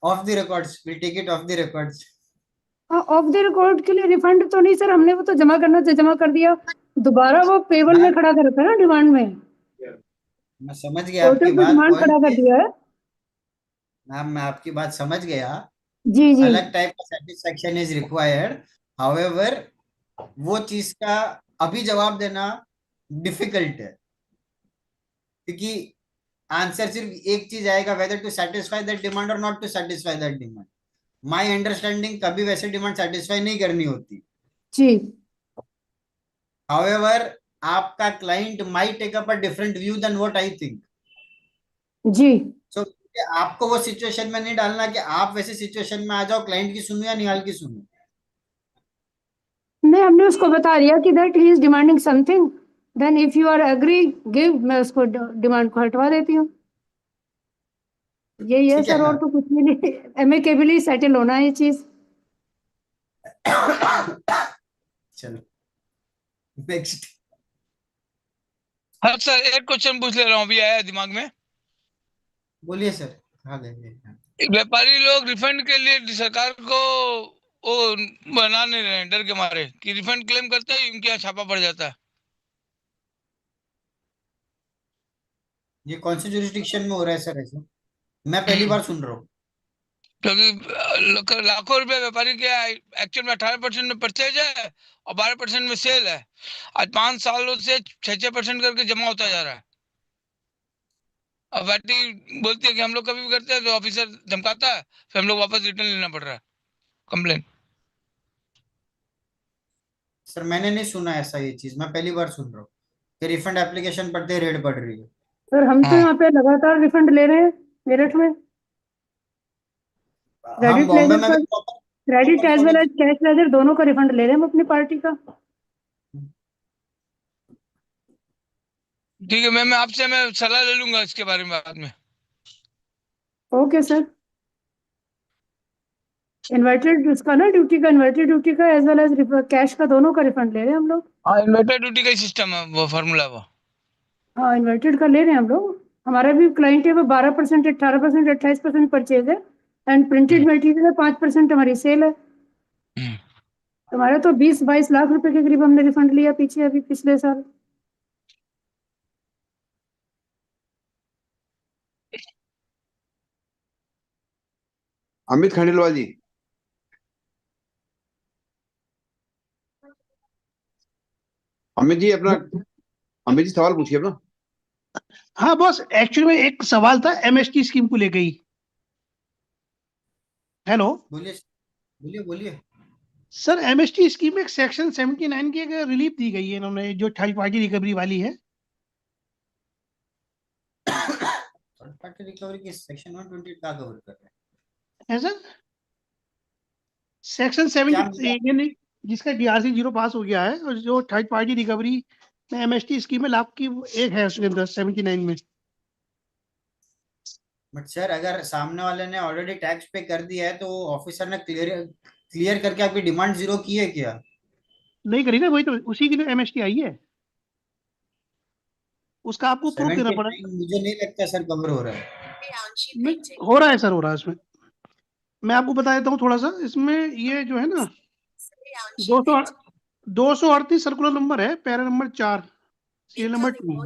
Off the records, will take it off the records. Off the record के लिए रिफंड तो नहीं सर, हमने वो तो जमा करना था जमा कर दिया, दोबारा वो पेबल में खड़ा कर रखा है ना डिमांड में। मैं समझ गया आपकी पोर्टल पे बात, डिमांड खड़ा कर दिया है। मैम मैं आपकी बात समझ गया। जी जी। अलग टाइप का सेटिस्फैक्शन इज रिक्वायर्ड, हाउएवर वो चीज का अभी जवाब देना डिफिकल्ट है, क्योंकि आंसर सिर्फ एक चीज आएगा, whether to satisfy that demand और not to satisfy that demand. My understanding कभी वैसे डिमांड सेटिस्फाई नहीं करनी होती जी। हाउएवर आपका client might take up a different view then what I think. जी। सो आपको वो सिचुएशन में नहीं डालना कि आप वैसे सिचुएशन में आ जाओ, क्लाइंट की सुनो या निहाल की सुनो। नहीं हमने उसको बता दिया कि that he is demanding something, then if you are agree give, मैं उसको डिमांड को हटवा देती हूँ। यही है सर, और तो कुछ भी नहीं, एमिकेबली सेटल होना है ये चीज। चलो नेक्स्ट। हाँ सर एक क्वेश्चन पूछ ले रहा हूँ, अभी आया दिमाग में। बोलिए सर। हाँ देंगे। व्यापारी लोग रिफंड के लिए सरकार को वो बना नहीं रहे हैं, डर के मारे कि रिफंड क्लेम करते ही उनके यहाँ छापा पड़ जाता है। ये कौन से जुरिस्डिक्शन में हो रहा है सर ऐसे? मैं पहली बार सुन रहा हूँ। क्योंकि लाखों रुपए व्यापारी के एक्चुअल में 18% में परचेज है और 12% में सेल है। आज 5 सालों से 6% करके जमा होता जा रहा है। अब वाटी बोलती है कि हम लोग कभी भी करते हैं तो ऑफिसर धमकाता है, फिर हम लोग वापस रिटर्न लेना पड़ रहा है कंप्लेन। सर मैंने नहीं सुना ऐसा, ये चीज मैं पहली बार सुन रहा हूँ कि रिफंड एप्लीकेशन पढ़ते रेड पड़ रही है। सर हम तो यहाँ पे लगातार रिफंड ले रहे हैं मेरठ में, हम क्रेडिट बॉम्बे लेजर में का, भी credit as well as cash ledger दोनों का रिफंड ले रहे हैं हम अपनी पार्टी का। ठीक है मैं आपसे मैं सलाह ले लूंगा इसके बारे में बाद में। Okay sir. इन्वर्टेड उसका ना ड्यूटी का, इन्वर्टेड ड्यूटी का एज वेल एज कैश का दोनों का रिफंड ले रहे हैं हम लोग। हाँ इन्वर्टेड ड्यूटी का ही सिस्टम है वो फार्मूला वो। हाँ इन्वर्टेड का ले रहे हैं हम लोग। हमारा भी क्लाइंट है वो 12%, 18%, 28% परचेज है एंड प्रिंटेड मटेरियल है 5% हमारी सेल है। हमारा तो 20-22 लाख रुपए के करीब हमने रिफंड लिया पीछे अभी पिछले साल। अमित खंडेलवाल जी। अमित जी अपना, अमित जी सवाल पूछिए अपना। हाँ बॉस, एक्चुअली में एक सवाल था एमएसटी स्कीम को लेकर ही। हेलो बोलिए बोलिए बोलिए। सर, एमएसटी स्कीम में एक सेक्शन 79 की एक रिलीफ दी गई है इन्होंने, जो थर्ड पार्टी रिकवरी वाली है। थर्ड पार्टी रिकवरी की सेक्शन 128 का कवर कर रहे है सर, सेक्शन 70 यानी जिसका डीआरसी 0 पास हो गया है, और जो थर्ड पार्टी रिकवरी में एमएसटी स्कीम में लाभ की एक है उसके अंदर 79 में। बट सर अगर सामने वाले ने ऑलरेडी टैक्स पे कर दिया है तो ऑफिसर ने क्लियर करके आपकी डिमांड जीरो की है क्या? नहीं करी ना, वही तो उसी के लिए एमएसटी आई है, उसका आपको प्रूफ देना पड़ेगा। मुझे नहीं लगता सर कवर हो रहा है। हो रहा है सर, हो रहा है इसमें। मैं आपको बता देता हूँ थोड़ा सा, इसमें ये जो है ना 238 सर्कुलर नंबर है, पैरा नंबर 4, सीरियल नंबर 2।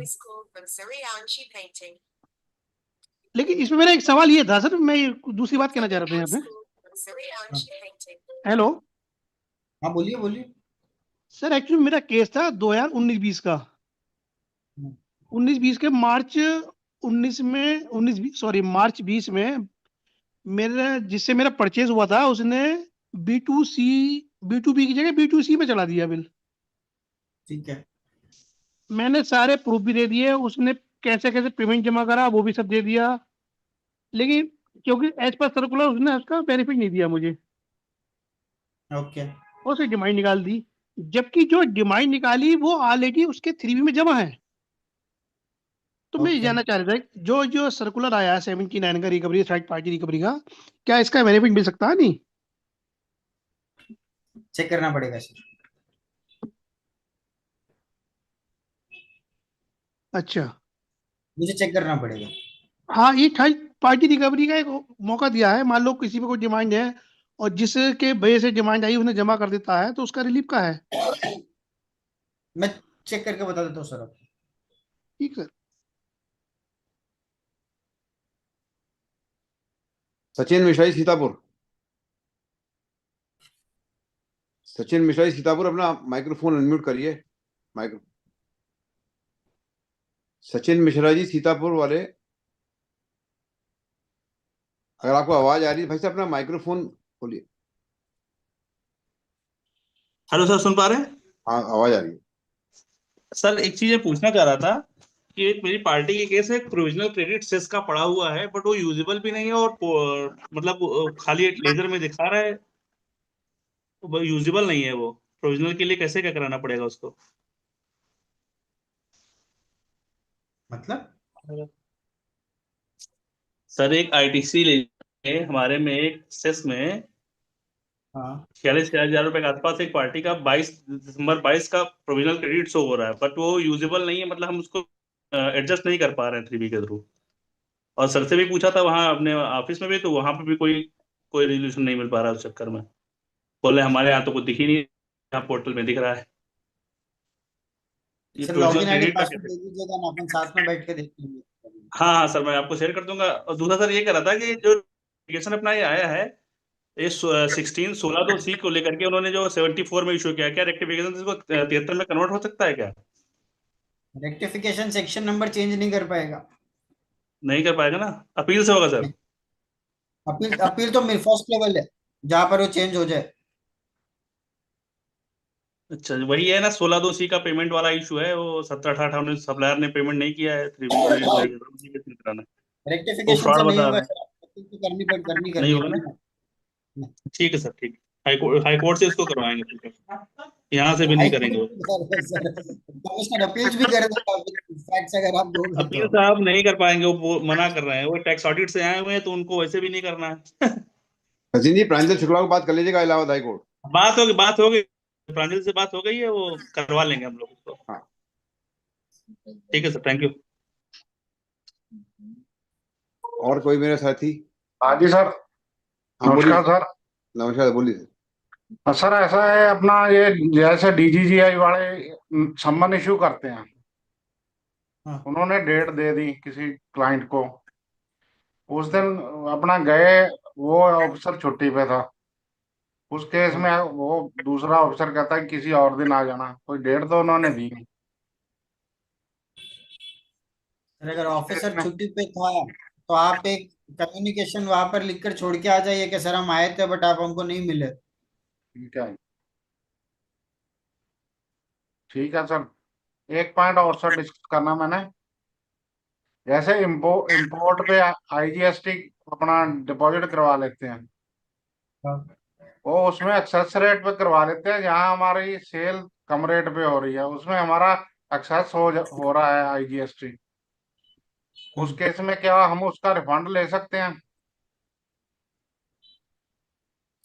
लेकिन इसमें मेरा एक सवाल ये था सर, मैं दूसरी बात कहना चाह रहा था यहाँ पे। हेलो हाँ बोलिए बोलिए। सर, एक्चुअली मेरा केस था 2019-20 का, 19-20 के मार्च 20 में मेरा, जिससे मेरा परचेज हुआ था, उसने B2B की जगह B2C में चला दिया बिल। ठीक है, मैंने सारे प्रूफ भी दे दिए, उसने कैसे कैसे पेमेंट जमा करा वो भी सब दे दिया, लेकिन क्योंकि एज पर सर्कुलर उसने उसका बेनिफिट नहीं दिया मुझे। ओके। उसने डिमांड निकाल दी, जबकि जो डिमांड निकाली वो ऑलरेडी उसके 3B में जमा है। तो मैं ये जानना चाह रहा था, जो जो सर्कुलर आया है 79 का रिकवरी, थर्ड पार्टी रिकवरी का, क्या इसका बेनिफिट मिल सकता है? नहीं, चेक करना पड़ेगा सर। अच्छा, मुझे चेक करना पड़ेगा। हाँ, ये थर्ड पार्टी रिकवरी का एक मौका दिया है। मान लो किसी पे कोई डिमांड है और जिसके वजह से डिमांड आई उसने जमा कर देता है, तो उसका रिलीफ का है। मैं चेक करके बता देता हूँ सर आपको। ठीक सर। सचिन मिश्रा जी सीतापुर। सचिन मिश्रा जी सीतापुर, अपना माइक्रोफोन अनम्यूट करिए। माइक्रो सचिन मिश्रा जी सीतापुर वाले, अगर आपको आवाज आ रही है भाई साहब, अपना माइक्रोफोन खोलिए। हेलो सर, सुन पा रहे हैं? हाँ आवाज आ रही है सर। एक चीज मैं पूछना चाह रहा था कि एक मेरी पार्टी के केस में प्रोविजनल क्रेडिट सेस का पड़ा हुआ है, बट वो यूजेबल भी नहीं है और मतलब खाली एक लेजर में दिखा रहा है, वो यूजेबल नहीं है। वो प्रोविजनल के लिए कैसे क्या कराना पड़ेगा उसको? मतलब सर एक आईटीसी ले हमारे में एक सेस में 46,000 रुपए के आसपास एक पार्टी का 22 दिसंबर का प्रोविजनल क्रेडिट शो हो रहा है, बट वो यूजेबल नहीं है, मतलब हम उसको एडजस्ट नहीं कर पा रहे हैं 3B के थ्रू। और सर से भी पूछा था वहाँ अपने ऑफिस में भी, तो वहां पे भी कोई रेजोल्यूशन नहीं मिल पा रहा है उस चक्कर में। बोले हमारे यहाँ तो कुछ दिख ही नहीं, यहाँ पोर्टल में दिख रहा है। ये sir provisional login ID credit का पासवर्ड दे दीजिएगा ना, अपन साथ में बैठ के देख लेंगे। हाँ हाँ सर, मैं आपको शेयर कर दूंगा। और दूसरा सर ये कह रहा था कि जो रेक्टिफिकेशन अपना ये आया है ये 16 को लेकर के उन्होंने जो 74 में इशू किया, क्या रेक्टिफिकेशन इसको 73 में कन्वर्ट हो सकता है क्या? रेक्टिफिकेशन सेक्शन नंबर चेंज नहीं कर पाएगा। नहीं कर पाएगा ना, अपील से होगा सर। अपील तो फर्स्ट लेवल है जहां पर वो चेंज हो जाए। अच्छा वही है ना 16(2)(c) का पेमेंट वाला इशू है, वो 17-18 सप्लायर ने पेमेंट नहीं किया है, 3B कराना है। रेक्टिफिकेशन फ्रॉड से नहीं बता होगा रहे हैं। सर, अपील तो करनी नहीं होगा है। ना, ठीक है सर, ठीक है। हाईकोर्ट से इसको करवाएंगे, ठीक है, यहाँ से भी नहीं करेंगे वो। कमिश्नर अपील भी कर देगा फैक्ट्स अगर आप दोगे अपील तो। साहब नहीं कर पाएंगे, वो मना कर रहे हैं, वो टैक्स ऑडिट से आए हुए हैं तो उनको वैसे भी नहीं करना है। सचिन जी, प्रांजल शुक्ला को बात कर लीजिएगा इलाहाबाद हाई कोर्ट। बात हो गई, प्रांजल से बात हो गई है, वो करवा लेंगे हम लोग उसको। हाँ ठीक है सर, थैंक यू। और कोई मेरे साथी? हाँ जी सर, हाँ बोलिए। नमस्कार सर। नमस्कार, बोलिए सर। सर ऐसा है अपना ये जैसे DGGI वाले सम्मन इशू करते हैं, उन्होंने डेट दे दी किसी क्लाइंट को, उस दिन अपना गए, वो ऑफिसर छुट्टी पे था, उस केस में वो दूसरा ऑफिसर कहता है किसी और दिन आ जाना, कोई डेट तो उन्होंने दी नहीं। अगर ऑफिसर छुट्टी पे था तो आप एक कम्युनिकेशन वहां पर लिखकर छोड़ के आ जाइए कि सर हम आए थे बट आप हमको नहीं मिले। ठीक है सर। एक पॉइंट और सर डिस्कस करना मैंने, जैसे इम्पोर्ट पे IGST अपना डिपॉजिट करवा लेते हैं, वो उसमें एक्सेस रेट पे करवा लेते हैं, जहां हमारी सेल कम रेट पे हो रही है उसमें हमारा एक्सेस हो रहा है IGST, उस केस में क्या हम उसका रिफंड ले सकते हैं?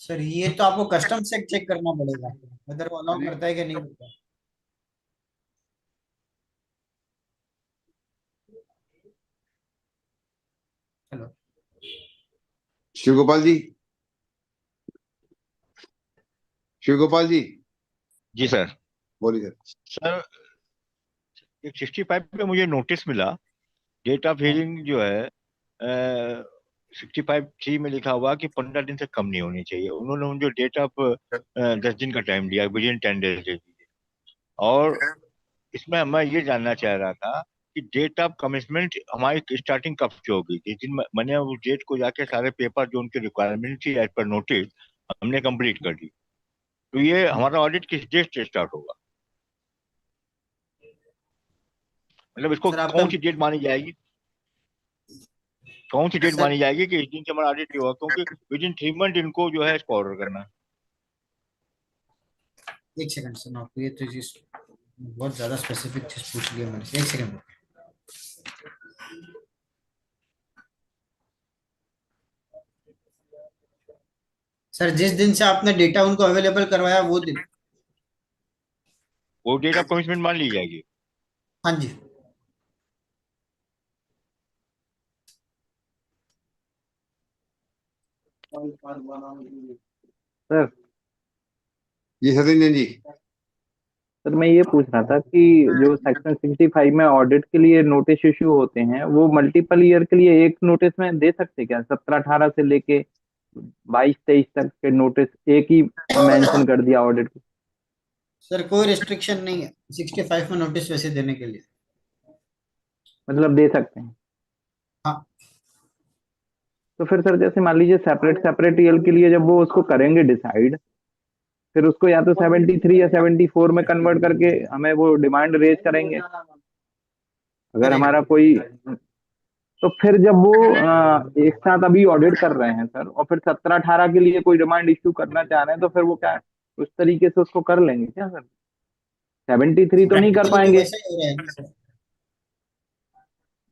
सर ये तो आपको कस्टम से चेक करना पड़ेगा अगर वो अलाउ करता है कि नहीं करता। हेलो शिव गोपाल जी। शिव गोपाल जी। जी सर। बोलिए सर 65 पे मुझे नोटिस मिला, डेट ऑफ हियरिंग जो है 65(3) में लिखा हुआ कि 15 दिन से कम नहीं होनी चाहिए। उन्होंने मुझे डेट ऑफ 10 दिन का टाइम दिया, विदिन 10 डेज दे दीजिए। और इसमें मैं ये जानना चाह रहा था कि डेट ऑफ कमिटमेंट हमारी स्टार्टिंग कब से होगी? जिस दिन मैंने उस डेट को जाके सारे पेपर जो उनकी रिक्वायरमेंट थी एज पर नोटिस हमने कंप्लीट कर दी, तो ये हमारा ऑडिट किस डेट से स्टार्ट होगा? मतलब इसको कौन सी डेट मानी जाएगी, कौन सी डेट मानी जाएगी कि इस दिन से हमारा ऑडिट होगा? क्योंकि विदिन 3 मंथ इनको जो है इसको ऑर्डर करना है। एक सेकंड सर, आपको ये तो चीज बहुत ज्यादा स्पेसिफिक चीज पूछ लिया मैंने। एक सेकंड सर, जिस दिन से आपने डेटा उनको अवेलेबल करवाया वो दिन, वो डेट ऑफ कमिटमेंट मान ली जाएगी? हाँ जी। सर जी सचिन जी। सर मैं ये पूछ रहा था कि जो सेक्शन 65 में ऑडिट के लिए नोटिस इशू होते हैं वो मल्टीपल ईयर के लिए एक नोटिस में दे सकते क्या? 17-18 से लेके 22-23 तक के नोटिस एक ही मेंशन कर दिया ऑडिट को। सर कोई रिस्ट्रिक्शन नहीं है 65 में नोटिस वैसे देने के लिए, मतलब दे सकते हैं? हाँ। तो फिर सर जैसे मान लीजिए सेपरेट ईयर के लिए जब वो उसको करेंगे डिसाइड, फिर उसको या तो 73 या 74 में कन्वर्ट करके हमें वो डिमांड रेज करेंगे अगर हमारा कोई, तो फिर जब वो एक साथ अभी ऑडिट कर रहे हैं सर और फिर 17-18 के लिए कोई डिमांड इश्यू करना चाह रहे हैं तो फिर वो क्या उस तरीके से उसको कर लेंगे क्या सर? 73 तो नहीं कर पाएंगे?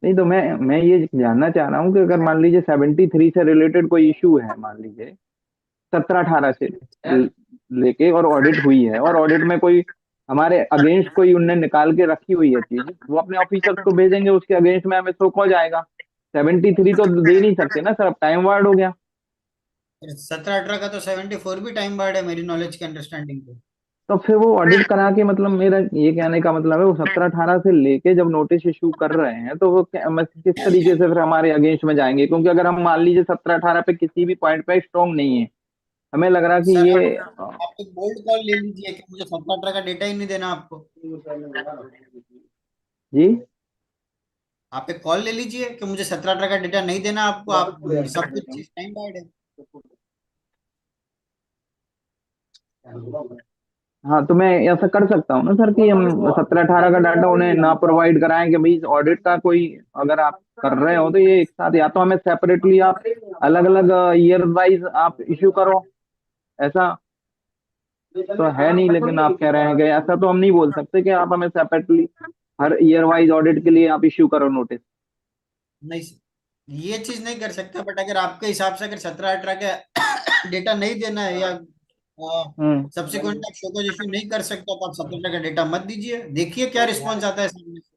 नहीं तो मैं ये जानना चाह रहा हूँ कि अगर मान लीजिए 73 से रिलेटेड कोई इशू है, मान लीजिए 17-18 से लेके और ऑडिट हुई है और ऑडिट में कोई हमारे अगेंस्ट कोई उनने निकाल के रखी हुई है चीज, वो अपने ऑफिसर्स को भेजेंगे, उसके अगेंस्ट में हमें शो कॉज जाएगा। 73 तो दे नहीं सकते ना सर, अब टाइम वार्ड हो गया। 17-18 का तो 74 भी टाइम बार्ड है मेरी नॉलेज के अंडरस्टैंडिंग पे। तो फिर वो ऑडिट करा के, मतलब मेरा ये कहने का मतलब है, वो 17-18 से लेके जब नोटिस इशू कर रहे हैं तो वो किस तरीके से फिर हमारे अगेंस्ट में जाएंगे? क्योंकि अगर हम मान लीजिए 17-18 पे किसी भी पॉइंट पे स्ट्रांग नहीं है, हमें लग रहा कि सर ये आप एक बोल्ड कॉल ले लीजिए कि मुझे 17-18 का डेटा ही नहीं देना आपको। जी आप एक कॉल ले लीजिए कि मुझे 17-18 का डेटा नहीं देना आपको, आप सब कुछ टाइम बाउंड है। हाँ, तो मैं ऐसा कर सकता हूँ ना सर कि हम 17-18 का डाटा उन्हें ना प्रोवाइड कराएं कि भाई ऑडिट का कोई, अगर आप कर रहे हो तो ये एक साथ, या तो हमें सेपरेटली आप अलग अलग ईयर वाइज आप इश्यू करो, ऐसा तो है नहीं। लेकिन आप कह रहे हैं कि ऐसा तो हम नहीं बोल सकते कि आप हमें सेपरेटली हर ईयर वाइज ऑडिट के लिए आप इश्यू करो नोटिस। नहीं सर, ये चीज नहीं कर सकता, बट अगर आपके हिसाब से अगर 17-18 का डेटा नहीं देना है या सब्सिक्वेंट आप शोकॉज इश्यू नहीं कर सकते तो आप 17 का डेटा मत दीजिए, देखिए क्या रिस्पॉन्स आता है सामने से।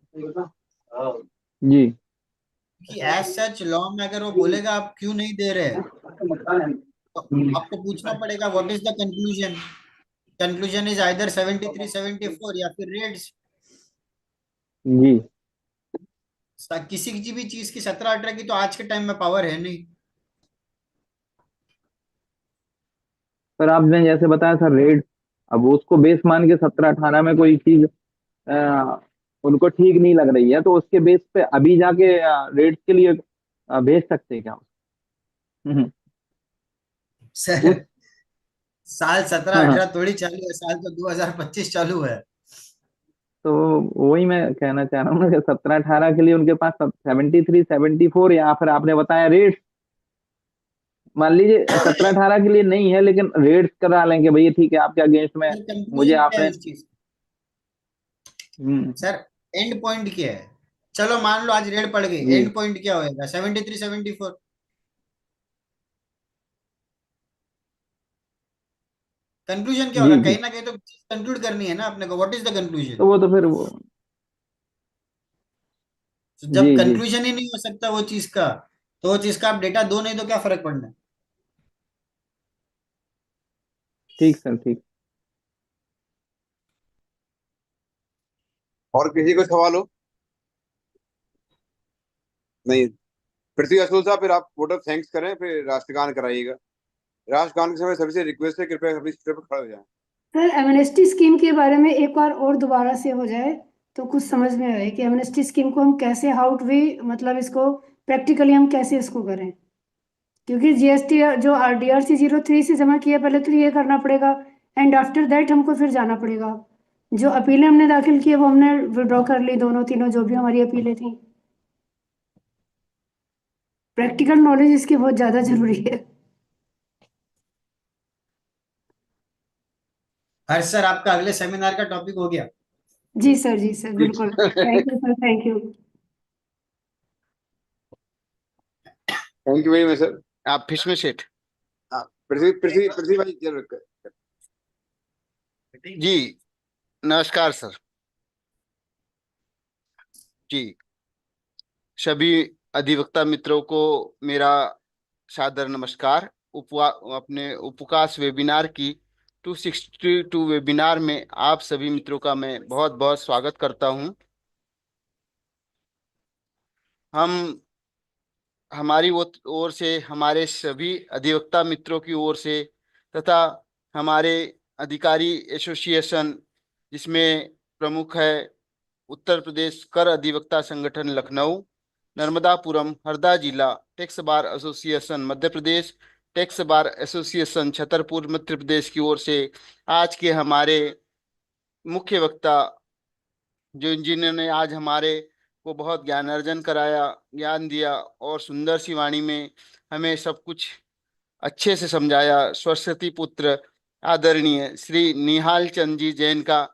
जी कि एज सच लॉ में अगर वो बोलेगा आप क्यों नहीं दे रहे तो आपको पूछना पड़ेगा what is the conclusion. Conclusion is either 73, 74 या फिर रेड्स। जी किसी भी चीज की 17-18 की तो आज के टाइम में पावर है नहीं। सर आपने जैसे बताया सर रेट, अब उसको बेस मान के 17-18 में कोई चीज उनको ठीक नहीं लग रही है तो उसके बेस पे अभी जाके रेट्स के लिए भेज सकते हैं क्या? सर साल हाँ 17-18 थोड़ी चालू है, साल तो 2025 चालू है। तो वही मैं कहना चाह रहा हूँ ना कि 17-18 के लिए उनके पास 73, 74, या फिर आपने बताया रेट्स, मान लीजिए 17-18 के लिए नहीं है लेकिन रेट्स करा लेंगे भैया, ठीक है आपके अगेंस्ट में मुझे कंक्लूजन क्या है आपने उस चीज? सर एंड पॉइंट क्या है? चलो मान लो आज रेड पड़ गई, जी एंड पॉइंट क्या होएगा? 73, 74। कंक्लूजन क्या जी होगा? जी, कहीं ना कहीं तो कंक्लूड करनी है ना अपने को, व्हाट इज द तो कंक्लूजन। वो तो फिर वो जब जी जी, कंक्लूजन ही नहीं हो सकता वो चीज का, तो वो चीज का आप डेटा दो नहीं तो क्या फर्क पड़ना है। ठीक सर ठीक। और किसी को सवाल हो? नहीं। पृथ्वी असूल साहब, फिर आप वोट ऑफ थैंक्स करें, फिर राष्ट्रगान कराइएगा। राष्ट्रगान के समय सभी से रिक्वेस्ट है कृपया अपनी सीटों पर खड़े हो जाएं। सर एमनेस्टी स्कीम के बारे में एक बार और दोबारा से हो जाए तो कुछ समझ में आए कि एमनेस्टी स्कीम को हम कैसे, हाउ टू वी, मतलब इसको प्रैक्टिकली हम कैसे इसको करें। क्योंकि जीएसटी जो DRC 03 से जमा किया पहले तो ये करना पड़ेगा, एंड आफ्टर दैट हमको फिर जाना पड़ेगा। जो अपीलें हमने दाखिल की है वो हमने विड्रॉ कर ली, दोनों तीनों जो भी हमारी अपीलें थी। प्रैक्टिकल नॉलेज इसकी बहुत ज्यादा जरूरी है। हर्ष सर आपका अगले सेमिनार का टॉपिक हो गया। जी सर बिल्कुल, thank you sir, thank you. Thank you very much sir. आप फिश में सेठ। हाँ, पृथ्वी पृथ्वी पृथ्वी भाई जरूर जी नमस्कार सर। जी सभी अधिवक्ता मित्रों को मेरा सादर नमस्कार। अपने उपकाश वेबिनार की 262 वेबिनार में आप सभी मित्रों का मैं बहुत बहुत स्वागत करता हूं। हम हमारी ओर से, हमारे सभी अधिवक्ता मित्रों की ओर से तथा हमारे अधिकारी एसोसिएशन, जिसमें प्रमुख है उत्तर प्रदेश कर अधिवक्ता संगठन लखनऊ, नर्मदापुरम हरदा जिला tax bar association Madhya Pradesh, tax bar association Chhatarpur Madhya Pradesh की ओर से आज के हमारे मुख्य वक्ता, जिन्होंने आज हमारे को बहुत ज्ञान अर्जन कराया, ज्ञान दिया और सुंदर सी वाणी में हमें सब कुछ अच्छे से समझाया, सरस्वती पुत्र आदरणीय श्री निहाल चंद जी जैन का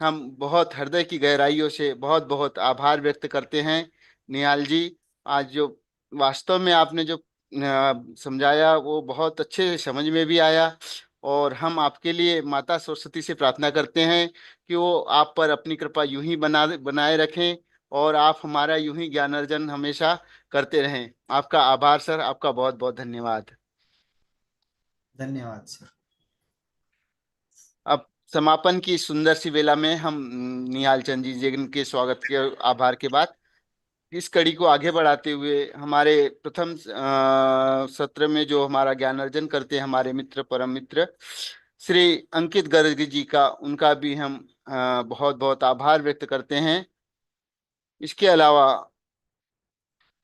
हम बहुत हृदय की गहराइयों से बहुत बहुत आभार व्यक्त करते हैं। निहाल जी, आज जो वास्तव में आपने जो समझाया वो बहुत अच्छे से समझ में भी आया, और हम आपके लिए माता सरस्वती से प्रार्थना करते हैं कि वो आप पर अपनी कृपा यूं ही बनाए रखें और आप हमारा यूं ही ज्ञान अर्जन हमेशा करते रहें। आपका आभार सर, आपका बहुत बहुत धन्यवाद। धन्यवाद सर। अब समापन की सुंदर सी वेला में हम निहाल चंद जी के स्वागत के आभार के बाद इस कड़ी को आगे बढ़ाते हुए हमारे प्रथम सत्र में जो हमारा ज्ञान अर्जन करते हैं हमारे मित्र परम मित्र श्री अंकित गर्ग जी का, उनका भी हम बहुत बहुत आभार व्यक्त करते हैं। इसके अलावा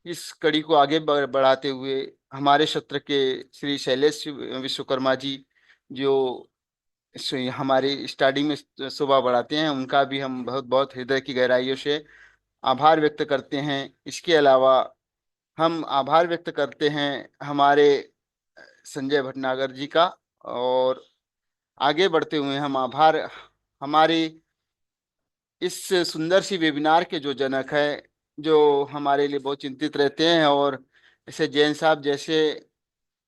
इस कड़ी को आगे बढ़ाते हुए हमारे सत्र के श्री शैलेश विश्वकर्मा जी जो हमारी स्टार्टिंग में शोभा बढ़ाते हैं, उनका भी हम बहुत बहुत हृदय की गहराइयों से आभार व्यक्त करते हैं। इसके अलावा हम आभार व्यक्त करते हैं हमारे संजय भटनागर जी का, और आगे बढ़ते हुए हम आभार हमारी इस सुंदर सी वेबिनार के जो जनक है, जो हमारे लिए बहुत चिंतित रहते हैं और ऐसे जैन साहब जैसे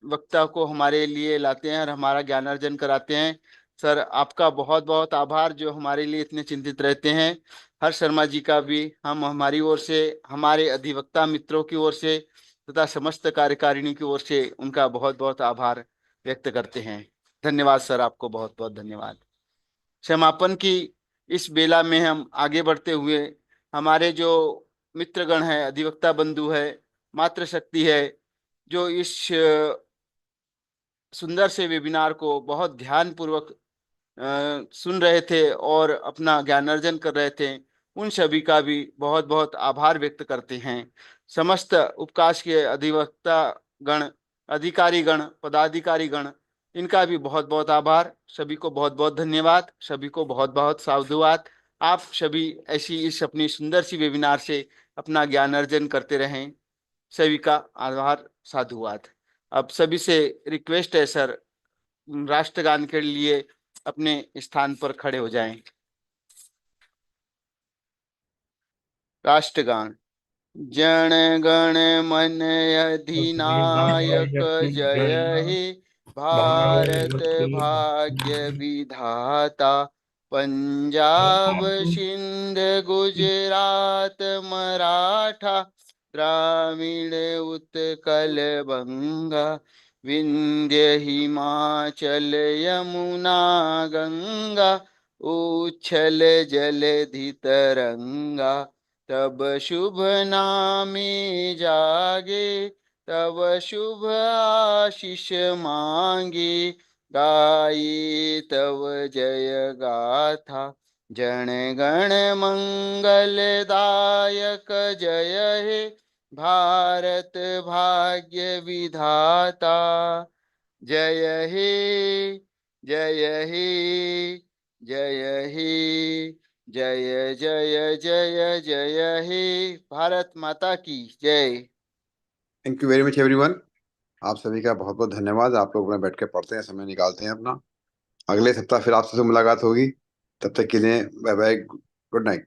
वक्ता को हमारे लिए लाते हैं और हमारा ज्ञानार्जन कराते हैं। सर आपका बहुत बहुत आभार जो हमारे लिए इतने चिंतित रहते हैं। हर्ष शर्मा जी का भी हम हमारी ओर से, हमारे अधिवक्ता मित्रों की ओर से तथा समस्त कार्यकारिणी की ओर से उनका बहुत बहुत आभार व्यक्त करते हैं। धन्यवाद सर, आपको बहुत बहुत धन्यवाद। समापन की इस बेला में हम आगे बढ़ते हुए हमारे जो मित्रगण है, अधिवक्ता बंधु है, मातृशक्ति है, जो इस सुंदर से वेबिनार को बहुत ध्यान पूर्वक सुन रहे थे और अपना ज्ञानार्जन कर रहे थे, उन सभी का भी बहुत बहुत आभार व्यक्त करते हैं। समस्त उपकाश के अधिवक्ता गण, अधिकारी गण, पदाधिकारी गण, इनका भी बहुत बहुत आभार। सभी को बहुत बहुत धन्यवाद, सभी को बहुत बहुत साधुवाद। आप सभी ऐसी इस अपनी सुंदर सी वेबिनार से अपना ज्ञानार्जन करते रहें। सभी का आभार, साधुवाद। अब सभी से रिक्वेस्ट है सर, राष्ट्रगान के लिए अपने स्थान पर खड़े हो जाएं। राष्ट्रगान। जन गण मन अधिनायक जय हे भारत भाग्य विधाता, पंजाब सिंध गुजरात मराठा द्राविड़ उत्कल बंगा, विंध्य हिमाचल यमुना गंगा, उच्छल जलधि तरंगा, तब शुभ नामे जागे, तब शुभ आशीष मांगे, गाये तब जय गाथा, जन गण मंगल दायक जय हे भारत भाग्य विधाता, जय हे जय हे जय हे जय जय जय जय हे। भारत माता की जय। Thank you very much everyone. आप सभी का बहुत बहुत धन्यवाद। आप लोग अपना बैठ के पढ़ते हैं, समय निकालते हैं अपना। अगले सप्ताह फिर आपसे मुलाकात होगी। तब तक के लिए बाय बाय, गुड नाइट।